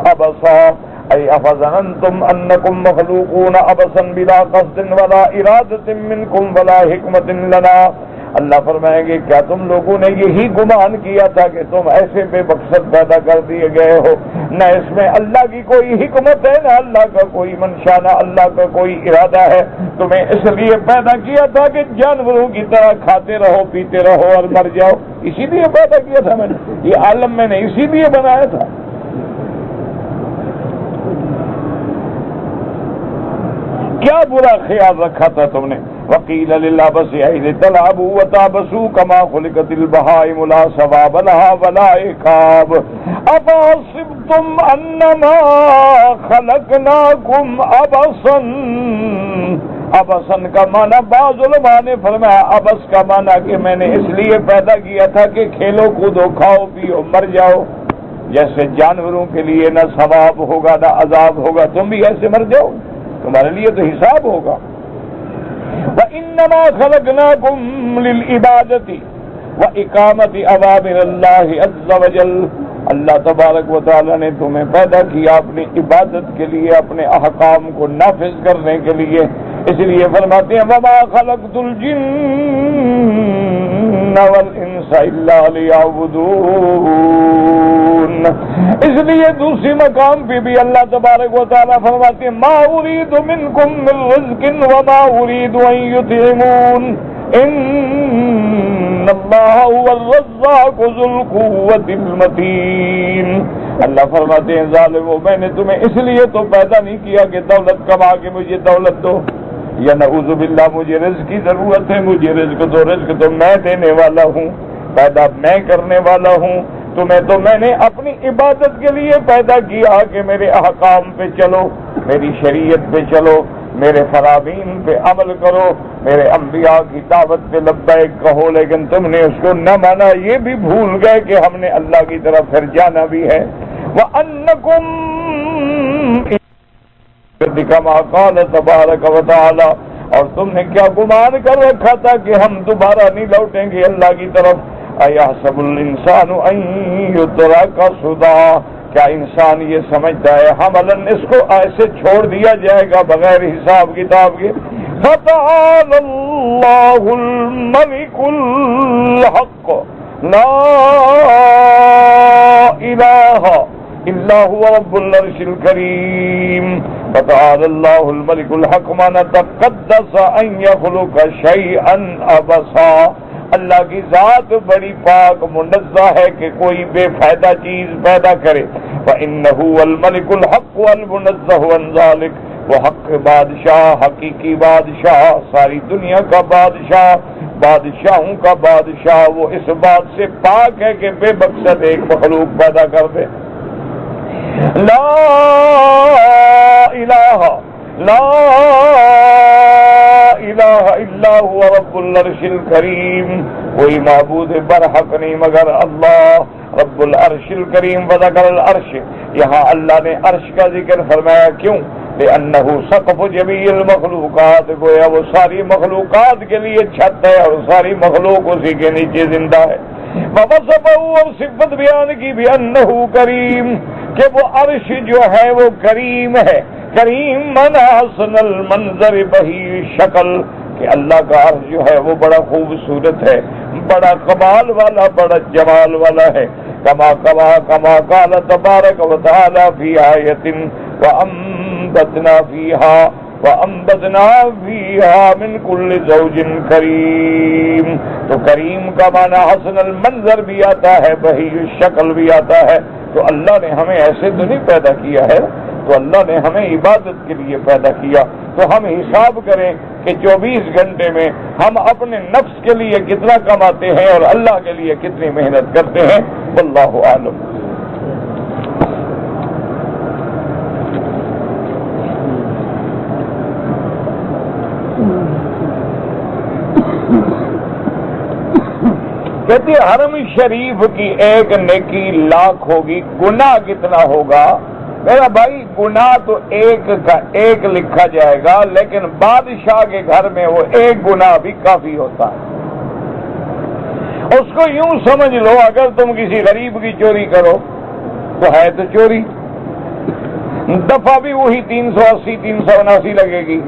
عبثا ای افظننتم انکم مخلوقون عبثا بلا قصد ولا ارادة منکم ولا حکمت لنا۔ اللہ فرمائیں گے کیا تم لوگوں نے یہی گمان کیا تھا کہ تم ایسے بے مقصد پیدا کر دیے گئے ہو، نہ اس میں اللہ کی کوئی حکمت ہے، نہ اللہ کا کوئی منشا، نہ اللہ کا کوئی ارادہ ہے، تمہیں اس لیے پیدا کیا تھا کہ جانوروں کی طرح کھاتے رہو پیتے رہو اور مر جاؤ، اسی لیے پیدا کیا تھا میں نے، یہ عالم میں نے اسی لیے بنایا تھا۔ کیا برا خیال رکھا تھا تم نے؟ وقیل للعبس عین تلعبوا وتعبسوا كما خلقت البهائم لا ثواب لها ولا عقاب افحسبتم انما خلقناكم عبثا ابسن کا معنی بعض علماء نے فرمایا ابس کا معنی کہ میں نے اس لیے پیدا کیا تھا کہ کھیلو کودو کھاؤ پیو مر جاؤ، جیسے جانوروں کے لیے نہ ثواب ہوگا نہ عذاب ہوگا، تم بھی ایسے مر جاؤ، تمہارے لیے تو حساب ہوگا۔ وَإِنَّمَا خَلَقْنَاكُمْ لِلْعِبَادَةِ وَإِقَامَةِ أَوَامِرِ اللَّهِ عَزَّ وَجَلَّ، اللہ تبارک و تعالیٰ نے تمہیں پیدا کیا اپنی عبادت کے لیے، اپنے احکام کو نافذ کرنے کے لیے، اس لیے فرماتے ہیں وَمَا خَلَقْتُ الْجِنَّ وَالْإِنسَ إِلَّا لِيَعْبُدُونَ۔ اس لیے دوسری مقام پہ بھی اللہ تبارک و تعالیٰ فرماتے ہیں مَا أُرِيدُ مِنْكُمْ مِنْ رِزْقٍ وَمَا أُرِيدُ أَنْ يُطْعِمُونَ إِنَّ اللَّهَ هُوَ الرَّزَّاقُ ذُو الْقُوَّةِ الْمَتِينُ۔ اللہ فرماتے ہیں ظالمو، میں نے تمہیں اس لیے تو پیدا نہیں کیا کہ دولت کما کے مجھے دولت دو، یا نعوذ باللہ مجھے رزق کی ضرورت ہے، مجھے رزق دو، رزق تو میں دینے والا ہوں، پیدا میں کرنے والا ہوں، تمہیں تو میں نے اپنی عبادت کے لیے پیدا کیا کہ میرے احکام پہ چلو، میری شریعت پہ چلو، میرے فرامین پہ عمل کرو، میرے انبیاء کی دعوت پہ لبیک کہو، لیکن تم نے اس کو نہ مانا، یہ بھی بھول گئے کہ ہم نے اللہ کی طرف پھر جانا بھی ہے۔ وَأَنَّكُمْ كَمَا قَالَ تَبَارَكَ وَتَعَالَى، اور تم نے کیا گمان کر رکھا تھا کہ ہم دوبارہ نہیں لوٹیں گے اللہ کی طرف۔ أَيَحْسَبُ الْإِنسَانُ أَن يُتْرَكَ سُدًى، کیا انسان یہ سمجھتا ہے حملاً اس کو ایسے چھوڑ دیا جائے گا بغیر حساب کتاب کے؟ فَتَعَالَى اللَّهُ الْمَلِكُ الْحَقُّ لَا إِلَٰهَ إِلَّا هُوَ رَبُّ الْعَرْشِ الْكَرِيمِ۔ فَتَعَالَى اللَّهُ الْمَلِكُ الْحَقُّ مَا تَقَدَّسَ أَن يَخْلُقَ شَيْئًا عَبَثًا، اللہ کی ذات بڑی پاک منزہ ہے کہ کوئی بے فائدہ چیز پیدا کرے۔ وَإِنَّهُ هُوَ الْمَلِكُ الْحَقُّ الْمُنَزَّهُ عَن ذَلِكَ، وہ حق بادشاہ، حقیقی بادشاہ، ساری دنیا کا بادشاہ، بادشاہوں کا بادشاہ، وہ اس بات سے پاک ہے کہ بے مقصد ایک مخلوق پیدا کر دے۔ لا الہ لا الہ الا هو رب العرش الکریم، کوئی معبود برحق نہیں مگر اللہ رب العرش الکریم۔ وذکر العرش، یہاں اللہ نے عرش کا ذکر فرمایا، کیوں؟ لأنہ سقف جمیع المخلوقات، گویا وہ ساری مخلوقات کے لیے چھت ہے اور ساری مخلوق اسی کے نیچے زندہ ہے۔ ووصفہ، اور صفت بیان کی بھی انہ کریم، کہ وہ عرش جو ہے وہ کریم ہے۔ کریم مانا حسن المنظر بہی شکل، کہ اللہ کا عرش جو ہے وہ بڑا خوبصورت ہے، بڑا کمال والا، بڑا جمال والا ہے۔ کما قال تبارک و تعالی فی آیۃ وَأَنبَتْنَا فِيهَا مِن كُلِّ زَوْجٍ کریم، تو کریم کا معنی حسن المنظر بھی آتا ہے، بہی شکل بھی آتا ہے۔ تو اللہ نے ہمیں ایسے تو نہیں پیدا کیا ہے، تو اللہ نے ہمیں عبادت کے لیے پیدا کیا۔ تو ہم حساب کریں کہ 24 گھنٹے میں ہم اپنے نفس کے لیے کتنا کماتے ہیں اور اللہ کے لیے کتنی محنت کرتے ہیں۔ واللہ اعلم۔ کہتے ہیں حرم شریف کی ایک نیکی لاکھ ہوگی، گناہ کتنا ہوگا؟ میرا بھائی گناہ تو ایک کا ایک لکھا جائے گا، لیکن بادشاہ کے گھر میں وہ ایک گناہ بھی کافی ہوتا ہے۔ اس کو یوں سمجھ لو، اگر تم کسی غریب کی چوری کرو تو ہے تو چوری، دفعہ بھی وہی 380 379 لگے گی،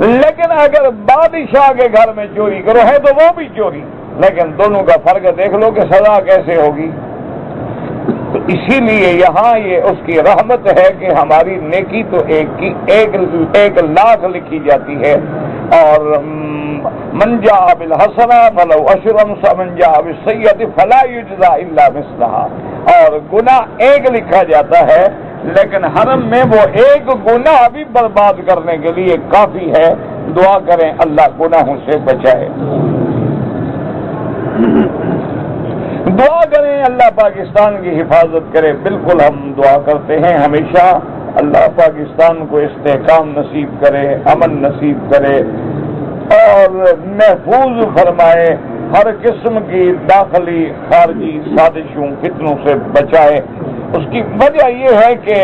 لیکن اگر بادشاہ کے گھر میں چوری کرو ہے تو وہ بھی چوری، لیکن دونوں کا فرق دیکھ لو کہ سزا کیسے ہوگی۔ تو اسی لیے یہاں یہ اس کی رحمت ہے کہ ہماری نیکی تو ایک لاکھ لکھی جاتی ہے، اور من جاء بالحسنہ فلو عشر امثالها، من جاء بالسیئۃ فلا یجزی الا مثلها، اور گناہ ایک لکھا جاتا ہے، لیکن حرم میں وہ ایک گناہ بھی برباد کرنے کے لیے کافی ہے۔ دعا کریں اللہ گناہوں سے بچائے، دعا کریں اللہ پاکستان کی حفاظت کرے۔ بالکل ہم دعا کرتے ہیں ہمیشہ، اللہ پاکستان کو استحکام نصیب کرے، امن نصیب کرے اور محفوظ فرمائے، ہر قسم کی داخلی خارجی سازشوں فتنوں سے بچائے۔ اس کی وجہ یہ ہے کہ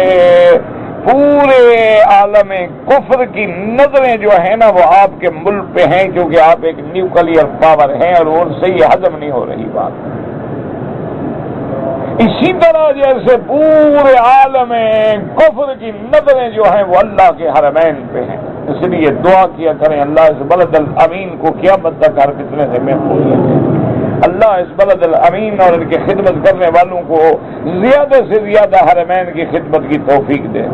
پورے عالم کفر کی نظریں جو ہیں نا وہ آپ کے ملک پہ ہیں، کیونکہ آپ ایک نیوکلیئر پاور ہیں اور ان سے یہ ہضم نہیں ہو رہی بات۔ اسی طرح جیسے پورے عالم کفر کی نظریں جو ہیں وہ اللہ کے حرمین پہ ہیں، اس لیے دعا کیا کریں اللہ اس بلد الامین کو قیامت تک ہر فتنے سے محفوظ رکھے۔ اللہ اس بلد الامین اور ان کی خدمت کرنے والوں کو زیادہ سے زیادہ حرمین کی خدمت کی توفیق دے۔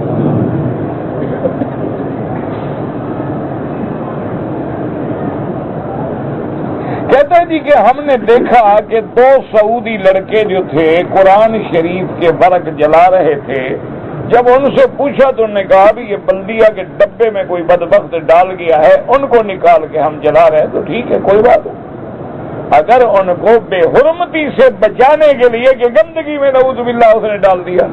کہتا ہے جی کہ ہم نے دیکھا کہ دو سعودی لڑکے جو تھے قرآن شریف کے ورق جلا رہے تھے، جب ان سے پوچھا تو انہوں نے کہا بھی یہ بلدیہ کے ڈبے میں کوئی بدبخت ڈال گیا ہے، ان کو نکال کے ہم جلا رہے ہیں، تو ٹھیک ہے کوئی بات نہیں۔ اگر ان کو بے حرمتی سے بچانے کے لیے کہ گندگی میں نعوذ باللہ اس نے ڈال دیا،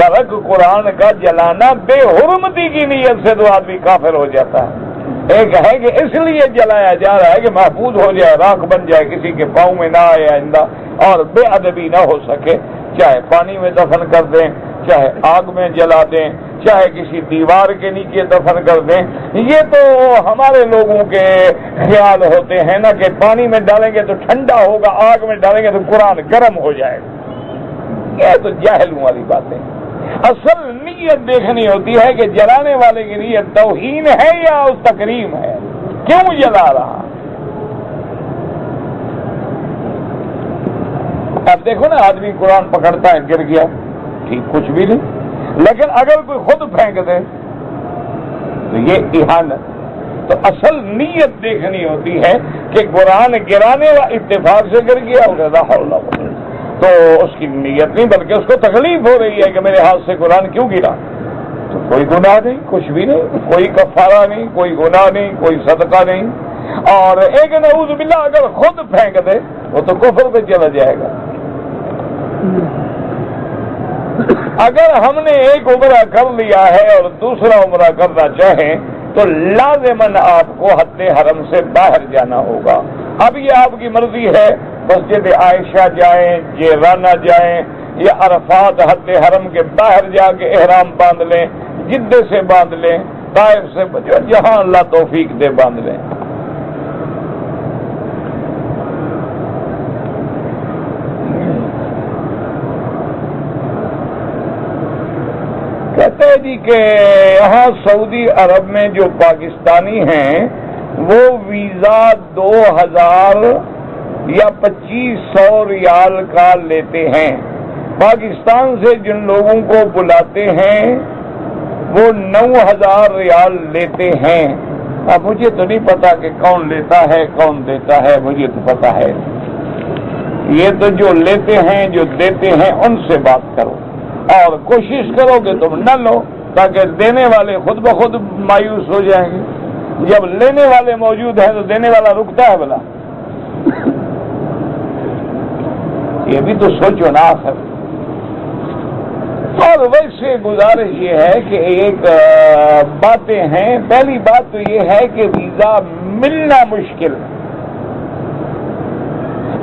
ورق قرآن کا جلانا بے حرمتی کی نیت سے تو آدمی کافر ہو جاتا ہے۔ ایک ہے کہ اس لیے جلایا جا رہا ہے کہ محفوظ ہو جائے، راکھ بن جائے، کسی کے پاؤں میں نہ آئے آئندہ اور بے ادبی نہ ہو سکے، چاہے پانی میں دفن کر دیں، چاہے آگ میں جلا دیں، چاہے کسی دیوار کے نیچے دفن کر دیں۔ یہ تو ہمارے لوگوں کے خیال ہوتے ہیں نا کہ پانی میں ڈالیں گے تو ٹھنڈا ہوگا، آگ میں ڈالیں گے تو قرآن گرم ہو جائے گا۔ یہ تو جاہلوں والی باتیں۔ اصل نیت دیکھنی ہوتی ہے کہ جلانے والے کی نیت توہین ہے یا اس تکریم ہے، کیوں جلا رہا۔ اب دیکھو نا آدمی قرآن پکڑتا ہے گر گیا، ٹھیک کچھ بھی نہیں، لیکن اگر کوئی خود پھینک دے تو یہ اہانت۔ تو اصل نیت دیکھنی ہوتی ہے کہ قرآن گرانے والا اتفاق سے گر گیا ہوگا تو اس کی نیت نہیں بلکہ اس کو تکلیف ہو رہی ہے کہ میرے ہاتھ سے قرآن کیوں گرا، تو کوئی گناہ نہیں، کچھ بھی نہیں، کوئی کفارہ نہیں، کوئی گناہ نہیں، کوئی صدقہ نہیں۔ اور ایک نعوذ باللہ اگر خود پھینک دے وہ تو کفر پہ چلا جائے گا۔ اگر ہم نے ایک عمرہ کر لیا ہے اور دوسرا عمرہ کرنا چاہیں تو لازماً آپ کو حد حرم سے باہر جانا ہوگا۔ اب یہ آپ کی مرضی ہے، مسجد عائشہ جائیں، جیرانہ جائیں، یا عرفات حد حرم کے باہر جا کے احرام باندھ لیں، جدے سے باندھ لیں، طائف سے جہاں اللہ توفیق دے باندھ لیں۔ کہتے ہیں جی کہ یہاں سعودی عرب میں جو پاکستانی ہیں وہ ویزا 2000 یا 2500 ریال کا لیتے ہیں، پاکستان سے جن لوگوں کو بلاتے ہیں وہ 9000 ریال لیتے ہیں۔ اب مجھے تو نہیں پتا کہ کون لیتا ہے کون دیتا ہے، مجھے تو پتا ہے یہ تو جو لیتے ہیں جو دیتے ہیں ان سے بات کرو اور کوشش کرو کہ تم نہ لو، تاکہ دینے والے خود بخود مایوس ہو جائیں گے۔ جب لینے والے موجود ہیں تو دینے والا رکتا ہے بلا، یہ بھی تو سوچو نا آخر۔ اور ویسے گزارش یہ ہے کہ ایک باتیں ہیں، پہلی بات تو یہ ہے کہ ویزا ملنا مشکل ہے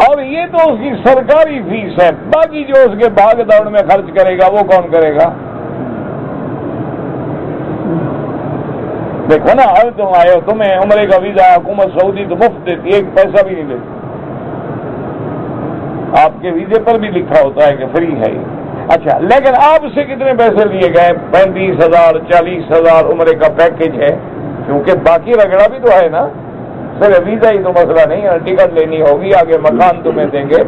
اور یہ تو اس کی سرکاری فیس ہے، باقی جو اس کے بھاگ دوڑ میں خرچ کرے گا وہ کون کرے گا؟ دیکھو نا اب تم آئے ہو، تمہیں عمرے کا ویزا حکومت سعودی تو مفت دیتی ہے، ایک پیسہ بھی نہیں لیتی، آپ کے ویزے پر بھی لکھا ہوتا ہے کہ فری ہے یہ۔ اچھا لیکن آپ سے کتنے پیسے لیے گئے؟ 35,000 40,000 عمرے کا پیکج ہے، کیونکہ باقی رگڑا بھی تو ہے نا، صرف ویزا ہی تو مسئلہ نہیں ہے، ٹکٹ لینی ہوگی، آگے مکان تمہیں دیں گے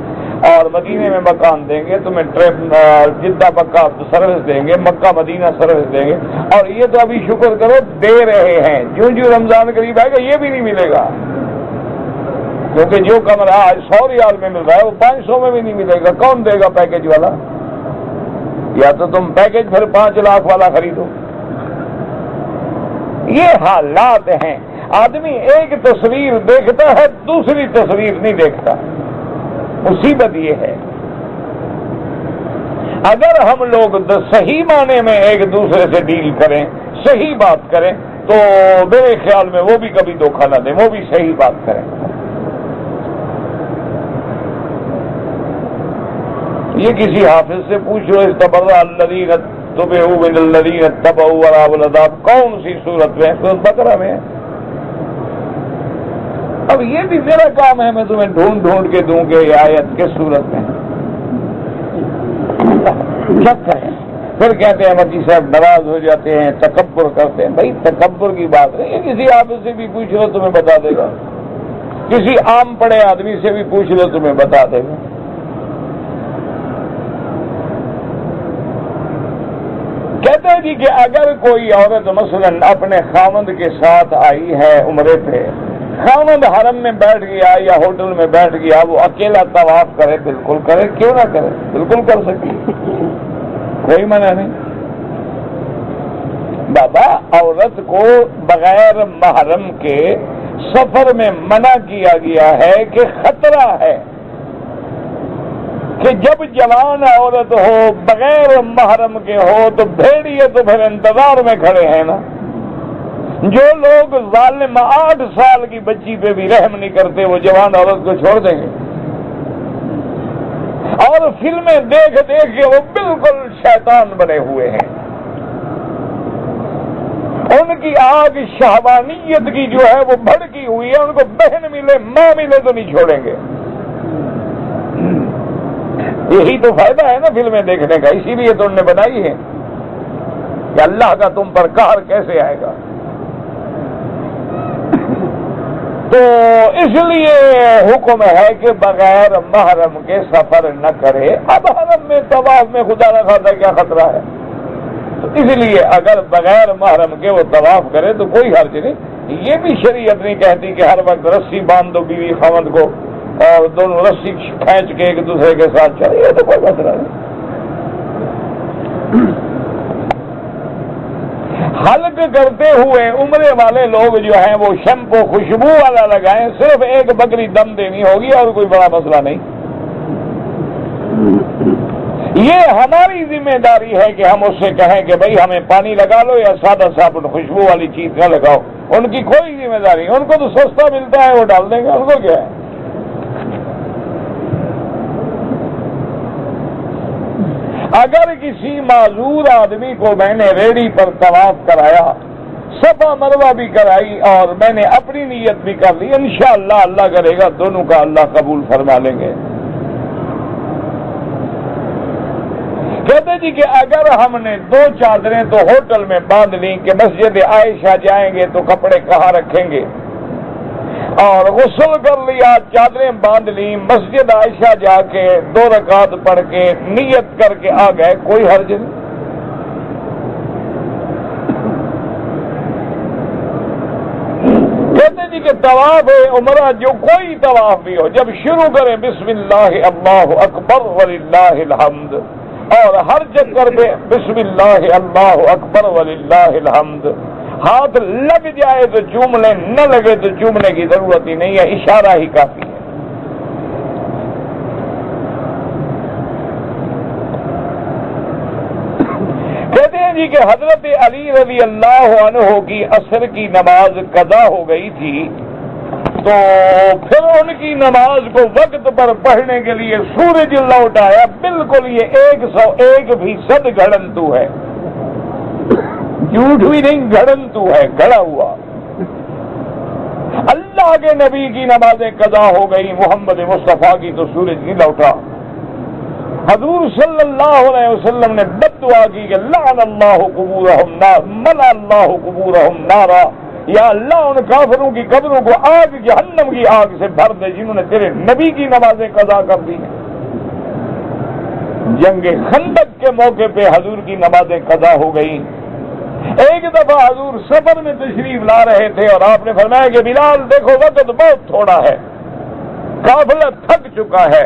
اور مدینے میں مکان دیں گے تمہیں، جدہ مکہ سروس دیں گے، مکہ مدینہ سروس دیں گے، اور یہ تو ابھی شکر کرو دے رہے ہیں، جو رمضان قریب آئے گا یہ بھی نہیں ملے گا، کیونکہ جو کمرہ آج 100 ریال میں مل رہا ہے وہ 500 میں بھی نہیں ملے گا، کون دے گا پیکج والا؟ یا تو تم پیکج پھر 5 لاکھ والا خریدو۔ یہ حالات ہیں، آدمی ایک تصویر دیکھتا ہے دوسری تصویر نہیں دیکھتا، مصیبت یہ ہے۔ اگر ہم لوگ صحیح معنی میں ایک دوسرے سے ڈیل کریں، صحیح بات کریں، تو میرے خیال میں وہ بھی کبھی دھوکہ نہ دیں، وہ بھی صحیح بات کریں۔ یہ کسی حافظ سے پوچھ لو، استبرأ الذین اتبعوا من الذین اتبعوا ورأوا العذاب کون سی صورت میں؟ سورۃ بقرہ میں۔ اب یہ بھی میرا کام ہے، میں تمہیں ڈھونڈ ڈھونڈ کے دوں کہ یہ آیت کس صورت میں ہے۔ کیا کریں؟ پھر کہتے ہیں مکی صاحب ناراض ہو جاتے ہیں، تکبر کرتے ہیں۔ بھائی تکبر کی بات نہیں ہے، کسی حافظ سے بھی پوچھ لو تمہیں بتا دے گا، کسی عام پڑھے آدمی سے بھی پوچھ لو تمہیں بتا دے گا۔ کہتے ہیں جی کہ اگر کوئی عورت مثلا اپنے خاوند کے ساتھ آئی ہے عمرے پہ، خاوند حرم میں بیٹھ گیا یا ہوٹل میں بیٹھ گیا، وہ اکیلا طواف کرے، بالکل کرے، کیوں نہ کرے، بالکل کر سکتی، کوئی منع نہیں۔ بابا عورت کو بغیر محرم کے سفر میں منع کیا گیا ہے کہ خطرہ ہے کہ جب جوان عورت ہو بغیر محرم کے ہو تو بھیڑیے تو پھر انتظار میں کھڑے ہیں نا۔ جو لوگ ظالم 8 سال کی بچی پہ بھی رحم نہیں کرتے وہ جوان عورت کو چھوڑ دیں گے، اور فلمیں دیکھ دیکھ کے وہ بالکل شیطان بنے ہوئے ہیں۔ ان کی آگ شہوانیت کی جو ہے وہ بھڑکی ہوئی ہے، ان کو بہن ملے ماں ملے تو نہیں چھوڑیں گے۔ یہی تو فائدہ ہے نا فلمیں دیکھنے کا، اسی لیے تو انہوں نے بنائی ہے کہ اللہ کا تم پر قہر کیسے آئے گا۔ تو اس لیے حکم ہے کہ بغیر محرم کے سفر نہ کرے۔ اب حرم میں طواف میں خدا نہ خاصا کیا خطرہ ہے، تو اس لیے اگر بغیر محرم کے وہ طواف کرے تو کوئی حرج نہیں۔ یہ بھی شریعت نہیں کہتی کہ ہر وقت رسی باندھ دو بیوی خاوند کو اور دونوں رسی کھینچ کے ایک دوسرے کے ساتھ چلے، یہ تو کوئی مسئلہ نہیں۔ حلق کرتے ہوئے عمرے والے لوگ جو ہیں وہ شیمپو خوشبو والا لگائیں، صرف ایک بکری دم دینی ہوگی اور کوئی بڑا مسئلہ نہیں۔ یہ ہماری ذمہ داری ہے کہ ہم اس سے کہیں کہ بھائی ہمیں پانی لگا لو یا سادہ صابن خوشبو والی چیز نہ لگاؤ، ان کی کوئی ذمہ داری نہیں، ان کو تو سستا ملتا ہے وہ ڈال دیں گے، ان کو کیا ہے۔ اگر کسی معذور آدمی کو میں نے ریڑی پر طواف کرایا، صفا مروہ بھی کرائی اور میں نے اپنی نیت بھی کر لی، انشاءاللہ اللہ کرے گا دونوں کا اللہ قبول فرما لیں گے۔ کہتے جی کہ اگر ہم نے 2 چادریں تو ہوٹل میں باندھ لیں کہ مسجد عائشہ جائیں گے تو کپڑے کہاں رکھیں گے، اور غسل کر لیا، چادریں باندھ لی، مسجد عائشہ جا کے 2 رکعت پڑھ کے نیت کر کے آ گئے، کوئی حرج نہیں۔ کہتے جی کہ طواف عمرہ جو کوئی طواف بھی ہو، جب شروع کریں بسم اللہ اللہ اکبر وللہ الحمد، اور ہر چکر پہ بسم اللہ اللہ اکبر وللہ الحمد، ہاتھ لگ جائے تو چوم لیں، نہ لگے تو چومنے کی ضرورت ہی نہیں ہے، اشارہ ہی کافی ہے۔ کہتے ہیں جی کہ حضرت علی رضی اللہ عنہ کی عصر کی نماز قضا ہو گئی تھی، تو پھر ان کی نماز کو وقت پر پڑھنے کے لیے سورج لوٹ آیا، بالکل یہ 101% گھڑنتو ہے، جھوٹ بھی نہیں، گھڑنتو ہے، گھڑا ہوا۔ اللہ کے نبی کی نمازیں قضا ہو گئی، محمد مصطفیٰ کی تو سورج نہیں لوٹا۔ حضور صلی اللہ علیہ وسلم نے بد دعا کی کہ لعن اللہ قبورہم نار، ملأ اللہ قبورہم نارا، یا اللہ ان کافروں کی قبروں کو آگ جہنم کی آگ سے بھر دے جنہوں نے تیرے نبی کی نمازیں قضا کر دی ہیں۔ جنگ خندق کے موقع پہ حضور کی نمازیں قضا ہو گئیں۔ ایک دفعہ حضور سفر میں تشریف لا رہے تھے اور آپ نے فرمایا کہ بلال دیکھو وقت بہت تھوڑا ہے، قافلہ تھک چکا ہے،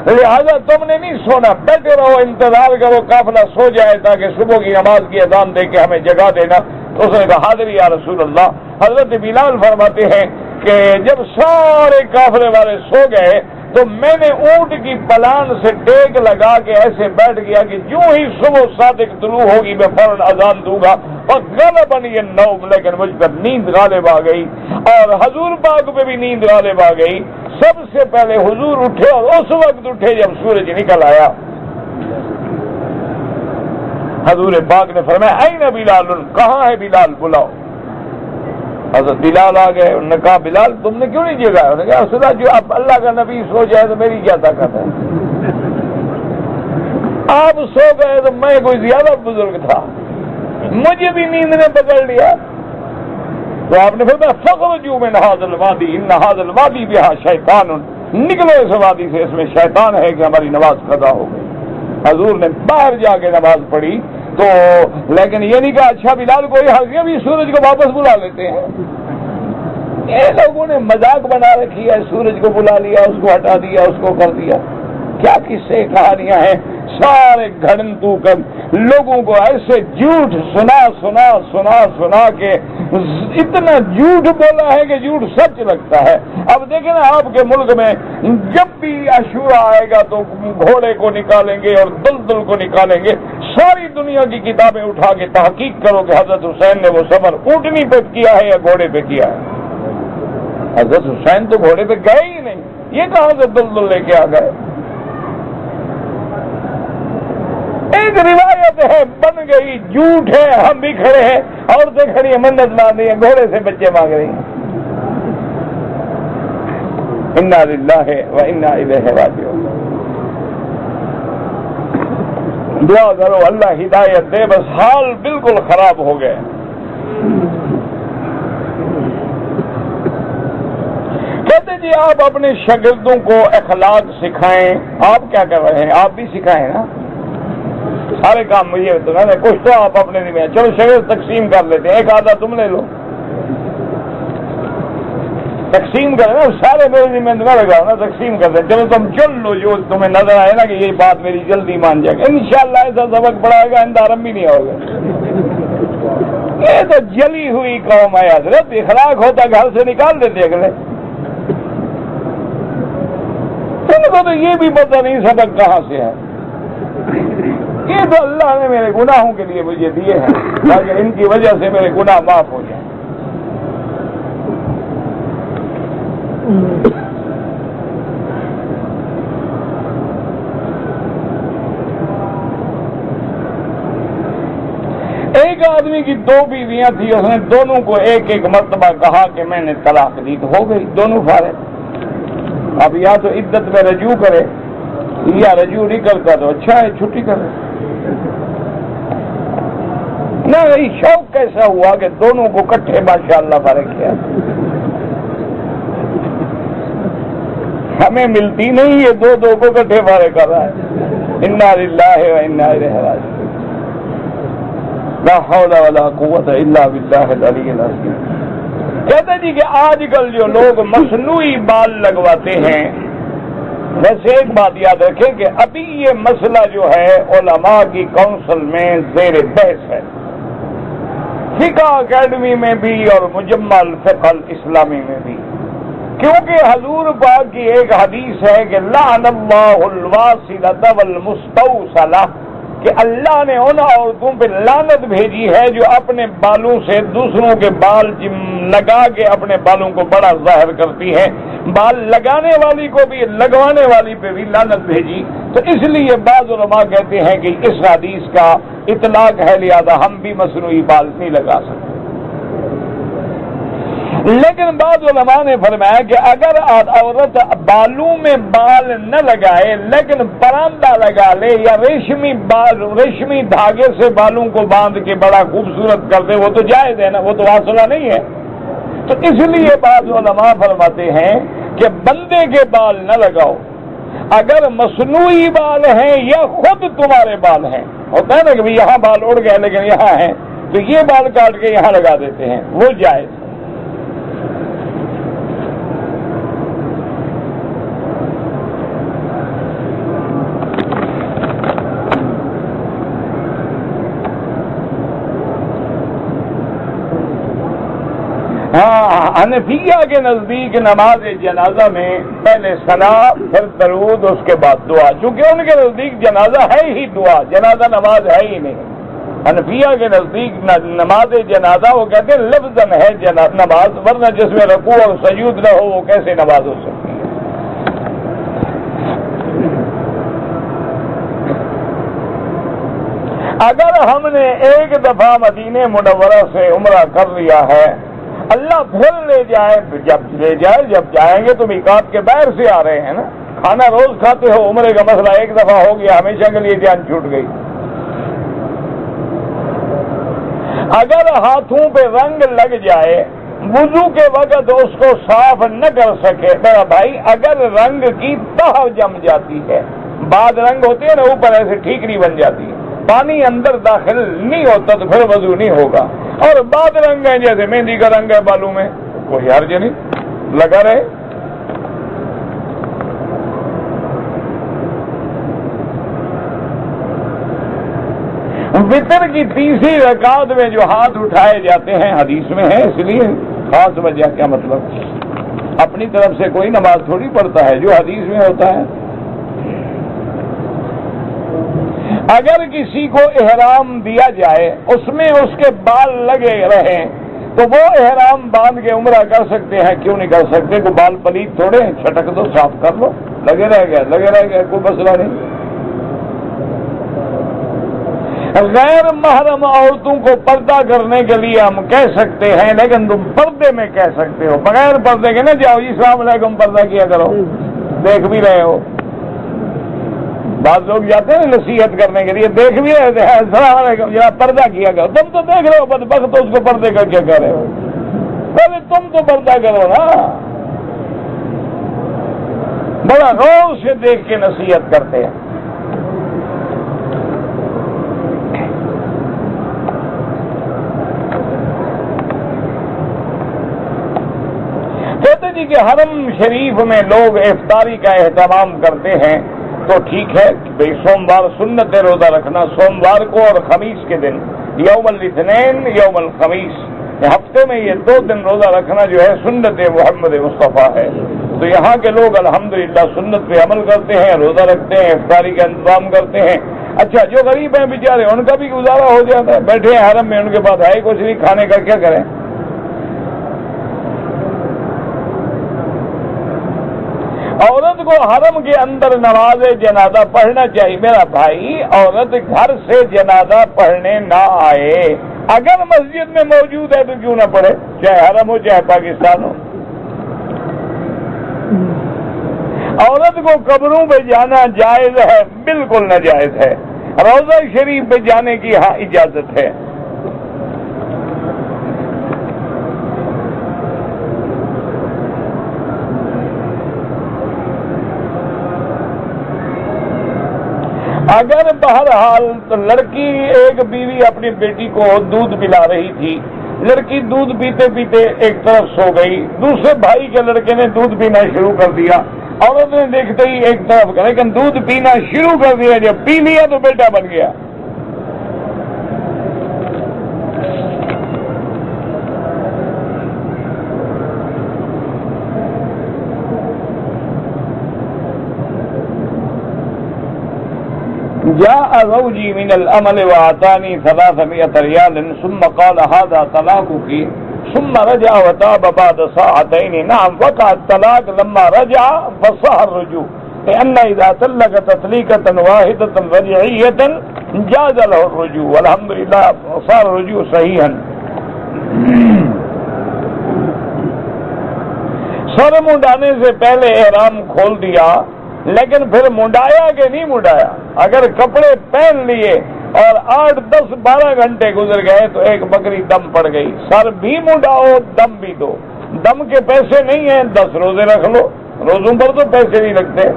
لہذا تم نے نہیں سونا، بیٹھے رہو، انتظار کرو قافلہ سو جائے تاکہ صبح کی نماز کی اذان دے کے ہمیں جگا دینا۔ تو اس نے کہا حاضر یا رسول اللہ۔ حضرت بلال فرماتے ہیں کہ جب سارے قافلے والے سو گئے تو میں نے اونٹ کی پلان سے ٹیک لگا کے ایسے بیٹھ گیا کہ جو ہی صبح صادق طلوع ہوگی میں فوراً اذان دوں گا، اور غالباً یہ نوم، لیکن مجھ پر نیند غالب آ گئی اور حضور پاک پہ بھی نیند غالب آ گئی۔ سب سے پہلے حضور اٹھے اور اس وقت اٹھے جب سورج نکل آیا۔ حضور پاک نے فرمایا این بلال، کہاں ہے بلال، بلاؤ۔ حضرت بلال آ گئے، انہوں نے کہا بلال تم نے کیوں نہیں جگایا؟ انہوں نے کہا خدا جو اب اللہ کا نبی سو جائے تو میری کیا طاقت ہے، آپ سو گئے تو میں کوئی زیادہ بزرگ تھا، مجھے بھی نیند نے پکڑ لیا۔ تو آپ نے فرمایا فخرجوا من هذا الوادی ان هذا الوادی بها شیطان، نکلو اس وادی سے، اس میں شیطان ہے کہ ہماری نماز قضا ہو گئی۔ حضور نے باہر جا کے نماز پڑھی تو، لیکن یہ نہیں کہا اچھا بلال کوئی حاضر بھی سورج کو واپس بلا لیتے ہیں۔ یہ لوگوں نے مذاق بنا رکھی ہے، سورج کو بلا لیا، اس کو ہٹا دیا، اس کو کر دیا، کیا قصے کہانیاں ہیں، سارے گھڑن تو کر لوگوں کو ایسے جھوٹ سنا کے اتنا جھوٹ بولا ہے کہ جھوٹ سچ لگتا ہے۔ اب دیکھیں نا آپ کے ملک میں جب بھی عاشورہ آئے گا تو گھوڑے کو نکالیں گے اور دلدل کو نکالیں گے، ساری دنیا کی کتابیں اٹھا کے تحقیق کرو کہ حضرت حسین نے وہ سفر اونٹنی پہ کیا ہے یا گھوڑے پہ کیا ہے۔ حضرت حسین تو گھوڑے پہ گئے ہی نہیں، یہ کہاں سے دلدل لے کے آ گئے؟ ایک روایت ہے بن گئی، جھوٹ ہے، ہم بھی کھڑے ہیں، عورتیں کھڑی ہیں منت مان رہی ہیں، گھوڑے سے بچے مانگ رہی ہیں۔ انا للہ و انا الیہ راجعون۔ دعا کرو اللہ ہدایت دے، بس حال بالکل خراب ہو گئے۔ کہتے جی آپ اپنے شاگردوں کو اخلاق سکھائیں، آپ کیا کر رہے ہیں؟ آپ بھی سکھائیں نا، سارے کام مجھے تو نا، کچھ تو آپ اپنے ذمہ، چلو شاگرد تقسیم کر لیتے ہیں، ایک آدھا تم لے لو، تقسیم کریں نا، سارے میرے ذمہ نہ لگاؤ نا، تقسیم کر دیں، چلو تم چل لو جو تمہیں نظر آئے نا کہ یہ بات میری جلدی مان جائے گا، انشاءاللہ ایسا سبق پڑھائے گا اندارم بھی نہیں ہوگا۔ یہ تو جلی ہوئی قوم ہے حضرت، اخلاق ہوتا گھر سے نکال دیتے اگلے، ان کو تو یہ بھی پتہ نہیں سبق کہاں سے ہے۔ یہ تو اللہ نے میرے گناہوں کے لیے مجھے دیے ہیں تاکہ ان کی وجہ سے میرے گناہ معاف ہو جائیں۔ ایک آدمی کی دو بیویاں تھی، اس نے دونوں کو ایک ایک مرتبہ کہا کہ میں نے طلاق دی، تو ہو گئی دونوں فارغ۔ اب یا تو عدت میں رجوع کرے یا رجوع نہیں کرتا تو اچھا ہے چھٹی کرے۔ نہ شوق کیسا ہوا کہ دونوں کو کٹھے ماشاءاللہ فارغ کیا۔ ہمیں ملتی نہیں، یہ دو دو کو کٹھے فارغ کر رہا ہے۔ انا للہ و انا الیہ راجعون۔ لا حول ولا قوت الا باللہ العلی العظیم۔ کہتے جی کہ آج کل جو لوگ مصنوعی بال لگواتے ہیں، ویسے ایک بات یاد رکھیں کہ ابھی یہ مسئلہ جو ہے علماء کی کونسل میں زیر بحث ہے، فقہ اکیڈمی میں بھی اور مجمع الفقہ الاسلامی میں بھی، کیونکہ حضور پاک کی ایک حدیث ہے کہ لعن اللہ الواصلۃ والمستوصلۃ، کہ اللہ نے ان عورتوں پہ لعنت بھیجی ہے جو اپنے بالوں سے دوسروں کے بال لگا کے اپنے بالوں کو بڑا ظاہر کرتی ہے، بال لگانے والی کو بھی لگوانے والی پہ بھی لعنت بھیجی۔ تو اس لیے بعض علماء کہتے ہیں کہ اس حدیث کا اطلاق ہے، لہذا ہم بھی مصنوعی بال نہیں لگا سکتے۔ لیکن بعض علماء نے فرمایا کہ اگر عورت بالوں میں بال نہ لگائے لیکن پراندہ لگا لے یا ریشمی دھاگے سے بالوں کو باندھ کے بڑا خوبصورت کر دے، وہ تو جائز ہے نا، وہ تو واصلہ نہیں ہے۔ تو اس لیے بعض علماء فرماتے ہیں کہ بندے کے بال نہ لگاؤ، اگر مصنوعی بال ہیں یا خود تمہارے بال ہیں، ہوتا ہے نا کہ یہاں بال اڑ گئے لیکن یہاں ہیں تو یہ بال کاٹ کے یہاں لگا دیتے ہیں، وہ جائز ہے۔ ہاں حنفیہ کے نزدیک نماز جنازہ میں پہلے ثنا پھر درود اس کے بعد دعا، چونکہ ان کے نزدیک جنازہ ہے ہی دعا، جنازہ نماز ہے ہی نہیں۔ حنفیہ کے نزدیک نماز جنازہ وہ کہتے ہیں لفظاً ہے نماز، ورنہ جس میں رکوع اور سجود نہ ہو وہ کیسے نماز ہو سکتی ہے۔ اگر ہم نے ایک دفعہ مدینہ منورہ سے عمرہ کر لیا ہے، اللہ پھر لے جائے، جب جائیں گے تو میقات کے باہر سے آ رہے ہیں نا، کھانا روز کھاتے ہو، عمرے کا مسئلہ ایک دفعہ ہو گیا، ہمیشہ کے لیے جان چھوٹ گئی۔ اگر ہاتھوں پہ رنگ لگ جائے، وضو کے وقت اس کو صاف نہ کر سکے، میرا بھائی اگر رنگ کی تہ جم جاتی ہے، بعد رنگ ہوتے ہیں نا اوپر ایسے ٹھیکری بن جاتی ہے، پانی اندر داخل نہیں ہوتا تو پھر وضو نہیں ہوگا، اور بعد رنگ ہیں جیسے مہندی کا رنگ ہے بالوں میں، کوئی حرج نہیں، لگا رہے۔ وتر کی تیسری رکعت میں جو ہاتھ اٹھائے جاتے ہیں حدیث میں ہے، اس لیے خاص وجہ کیا مطلب، اپنی طرف سے کوئی نماز تھوڑی پڑھتا ہے، جو حدیث میں ہوتا ہے۔ اگر کسی کو احرام دیا جائے اس میں اس کے بال لگے رہیں تو وہ احرام باندھ کے عمرہ کر سکتے ہیں، کیوں نہیں کر سکتے؟ کوئی بال پلیت تھوڑے چھٹک دو، صاف کر لو، لگے رہ گئے کوئی مسئلہ نہیں۔ غیر محرم عورتوں کو پردہ کرنے کے لیے ہم کہہ سکتے ہیں، لیکن تم پردے میں کہہ سکتے ہو، بغیر پردے کے نہ جاؤ جی السلام علیکم پردہ کیا کرو، دیکھ بھی رہے ہو۔ بعض لوگ جاتے ہیں نصیحت کرنے کے لیے، دیکھ بھی رہے تھے السلام علیکم جناب پردہ کیا کرو، تم تو دیکھ رہے ہو بدبخت، اس کو پردے کا کیا کر رہے ہو؟ پہلے تم تو پردہ کرو نا۔ بڑا غور سے دیکھ کے نصیحت کرتے ہیں۔ کہتے جی کہ حرم شریف میں لوگ افطاری کا اہتمام کرتے ہیں تو ٹھیک ہے بھئی، سوموار سنت روزہ رکھنا، سوموار کو اور خمیس کے دن، یوم الاثنین یوم الخمیس، ہفتے میں یہ 2 دن روزہ رکھنا جو ہے سنت محمد مصطفیٰ ہے۔ تو یہاں کے لوگ الحمدللہ سنت پہ عمل کرتے ہیں، روزہ رکھتے ہیں، افطاری کا انتظام کرتے ہیں۔ اچھا جو غریب ہیں بیچارے ان کا بھی گزارا ہو جاتا ہے، بیٹھے ہیں حرم میں، ان کے پاس ہے کچھ نہیں، کھانے کا کیا کریں؟ عورت کو حرم کے اندر نماز جنازہ پڑھنا چاہیے۔ میرا بھائی عورت گھر سے جنازہ پڑھنے نہ آئے، اگر مسجد میں موجود ہے تو کیوں نہ پڑھے، چاہے حرم ہو چاہے پاکستان ہو۔ عورت کو قبروں پہ جانا جائز ہے؟ بالکل ناجائز ہے۔ روضہ شریف پہ جانے کی ہاں اجازت ہے۔ اگر بہرحال تو لڑکی ایک بیوی اپنی بیٹی کو دودھ پلا رہی تھی، لڑکی دودھ پیتے پیتے ایک طرف سو گئی، دوسرے بھائی کے لڑکے نے دودھ پینا شروع کر دیا، عورت نے دیکھتے ہی ایک طرف کا، لیکن دودھ پینا شروع کر دیا، جب پی لیا تو بیٹا بن گیا۔ جاء زوجي من العمل وآتاني 300 ريال ثم قال هذا طلاقك ثم رجع وتاب بعد ساعتين۔ نعم وقع الطلاق لما رجع فصح الرجوع، لأن إذا طلق تطليقة واحدة رجعية جاز له الرجوع، والحمد لله صار الرجوع صحيحا۔ سر منڈانے سے پہلے احرام کھول دیا، لیکن پھر منڈایا کہ نہیں منڈایا؟ اگر کپڑے پہن لیے اور 8 10 12 گھنٹے گزر گئے تو ایک بکری دم پڑ گئی، سر بھی منڈاؤ دم بھی دو، دم کے پیسے نہیں ہیں 10 روزے رکھ لو، روزوں پر تو پیسے نہیں لگتے۔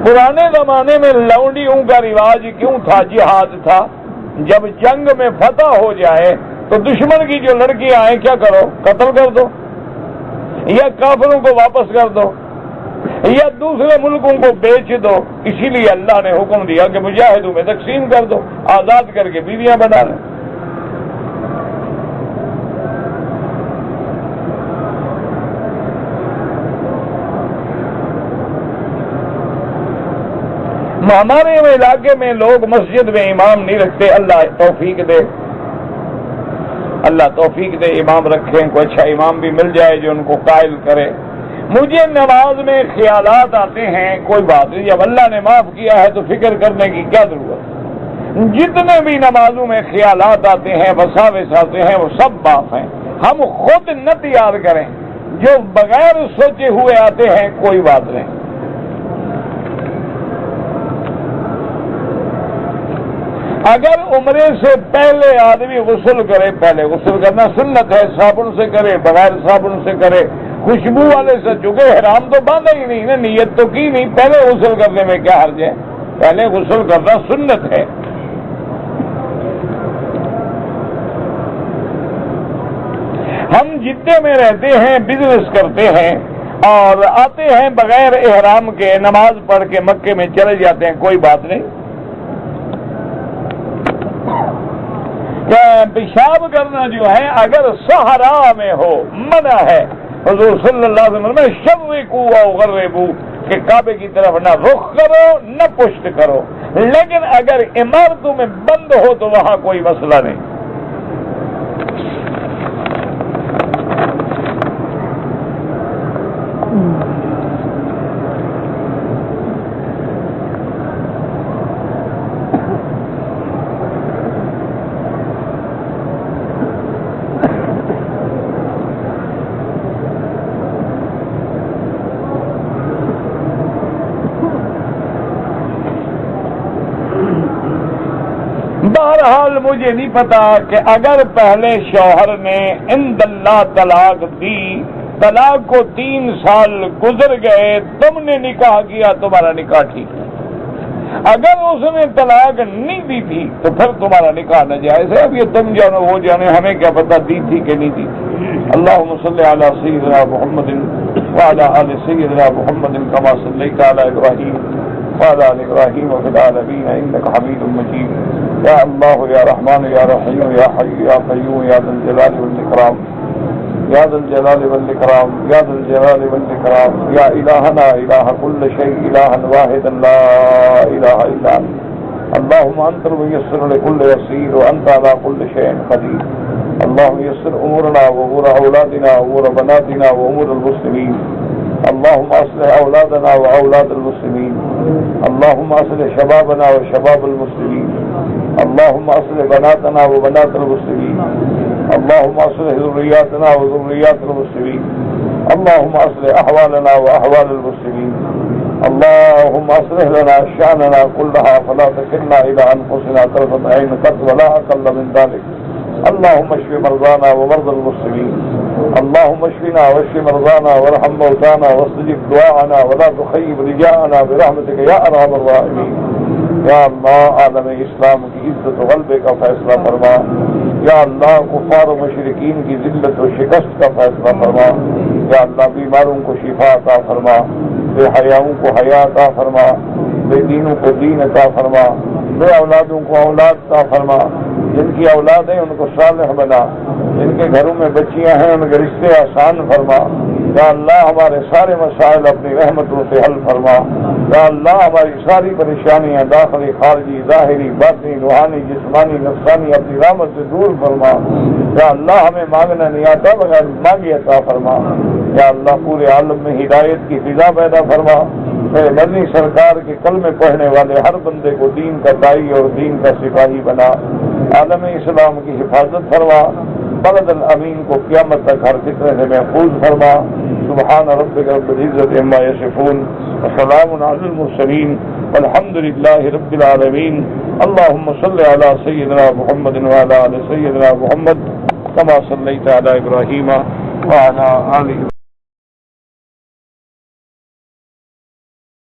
پرانے زمانے میں لونڈیوں کا رواج کیوں تھا؟ جہاد تھا، جب جنگ میں فتح ہو جائے تو دشمن کی جو لڑکیاں آئیں کیا کرو؟ قتل کر دو، یا کافروں کو واپس کر دو، یا دوسرے ملکوں کو بیچ دو۔ اسی لیے اللہ نے حکم دیا کہ مجاہدوں میں تقسیم کر دو، آزاد کر کے بیویاں بنا لیں۔ ہمارے علاقے میں لوگ مسجد میں امام نہیں رکھتے، اللہ توفیق دے، اللہ توفیق دے امام رکھیں، کوئی اچھا امام بھی مل جائے جو ان کو قائل کرے۔ مجھے نماز میں خیالات آتے ہیں، کوئی بات نہیں، جب اللہ نے معاف کیا ہے تو فکر کرنے کی کیا ضرورت؟ جتنے بھی نمازوں میں خیالات آتے ہیں، وساوس آتے ہیں، وہ سب معاف ہیں۔ ہم خود نہ تیار کریں، جو بغیر سوچے ہوئے آتے ہیں کوئی بات نہیں۔ اگر عمرے سے پہلے آدمی غسل کرے، پہلے غسل کرنا سنت ہے، صابن سے کرے، بغیر صابن سے کرے، خوشبو والے سے، چکے حرام تو باندھا ہی نہیں نا، نیت تو کی نہیں، پہلے غسل کرنے میں کیا حرج ہے؟ پہلے غسل کرنا سنت ہے۔ ہم جدے میں رہتے ہیں، بزنس کرتے ہیں اور آتے ہیں بغیر احرام کے، نماز پڑھ کے مکے میں چلے جاتے ہیں، کوئی بات نہیں۔ پیشاب کرنا جو ہے اگر صحرا میں ہو منع ہے، حضور صلی اللہ علیہ وسلم میں شرقو او غربو کہ کعبے کی طرف نہ رخ کرو نہ پشت کرو، لیکن اگر عمارتوں میں بند ہو تو وہاں کوئی مسئلہ نہیں۔ بہرحال مجھے نہیں پتا کہ اگر پہلے شوہر نے عند اللہ طلاق دی، طلاق کو 3 سال گزر گئے، تم نے نکاح کیا، تمہارا نکاح ٹھیک ہے۔ اگر اس نے طلاق نہیں دی تھی تو پھر تمہارا نکاح ناجائز ہے۔ اب یہ تم جانو وہ جانے، ہمیں کیا پتا دی تھی کہ نہیں دی تھی۔ اللہم صلی علی سیدنا محمد وعلی آل سیدنا محمد کما صلیت علی ابراہیم وعلی آل ابراہیم وفی العالمین انک حمید مجید۔ یا اللہ یا رحمان یا رحیم یا حی یا قیوم یا ذا الجلال والاکرام یا ذا الجلال والاکرام یا ذا الجلال والاکرام یا الہنا الہ کل شیء الہا واحدا لا الہ الا انت اللہم انت الميسر لكل يسير وانت على كل شيء قدير اللهم يسر امورنا وامور اولادنا وامور بناتنا وامور المسلمين اللهم اصلح اولادنا واولاد المسلمين اللهم اصلح شبابنا وشباب المسلمين اللهم اصلح بناتنا وبنات المسلمين اللهم اصلح ذرياتنا وذريات المسلمين اللهم اصلح احوالنا واحوال المسلمين اللهم اصلح لنا شأننا كلها فلا تكلنا الى انفسنا طرفة عين قط ولا اقل من ذلك اللهم اشف مرضانا ومرضى المسلمين اللهم اشفنا واشف مرضانا وارحم موتانا واستجب دعاءنا ولا تخيب رجاءنا برحمتك يا ارحم الراحمين یا اللہ عالم اسلام کی عزت و غلبے کا فیصلہ فرما، یا اللہ کفار و مشرکین کی ذلت و شکست کا فیصلہ فرما، یا اللہ بیماروں کو شفا عطا فرما، بے حیاؤں کو حیا عطا فرما، بے دینوں کو دین عطا فرما، بے اولادوں کو اولاد عطا فرما، جن کی اولاد ہیں ان کو صالح بنا، جن کے گھروں میں بچیاں ہیں ان کے رشتے آسان فرما، یا اللہ ہمارے سارے مسائل اپنی رحمتوں سے حل فرما، یا اللہ ہماری ساری پریشانیاں داخلی خارجی ظاہری باطنی روحانی جسمانی نفسانی اپنی رحمت سے دور فرما، یا اللہ ہمیں مانگنا نہیں آتا بغیر مانگی عطا فرما، یا اللہ پورے عالم میں ہدایت کی فضا پیدا فرما، میرے مدنی سرکار کے کلمے پڑھنے والے ہر بندے کو دین کا داعی اور دین کا سپاہی بنا، عالم اسلام کی حفاظت فرما، بلد الامین کو قیامت تک ہر فتنے سے محفوظ فرما۔ سبحان ربک رب العزت عما یصفون وسلام علی المرسلین والحمد للہ رب العالمین۔ اللہم صلی علی سیدنا محمد وعلی آل سیدنا محمد کما صلیت علی ابراہیم وعلی آل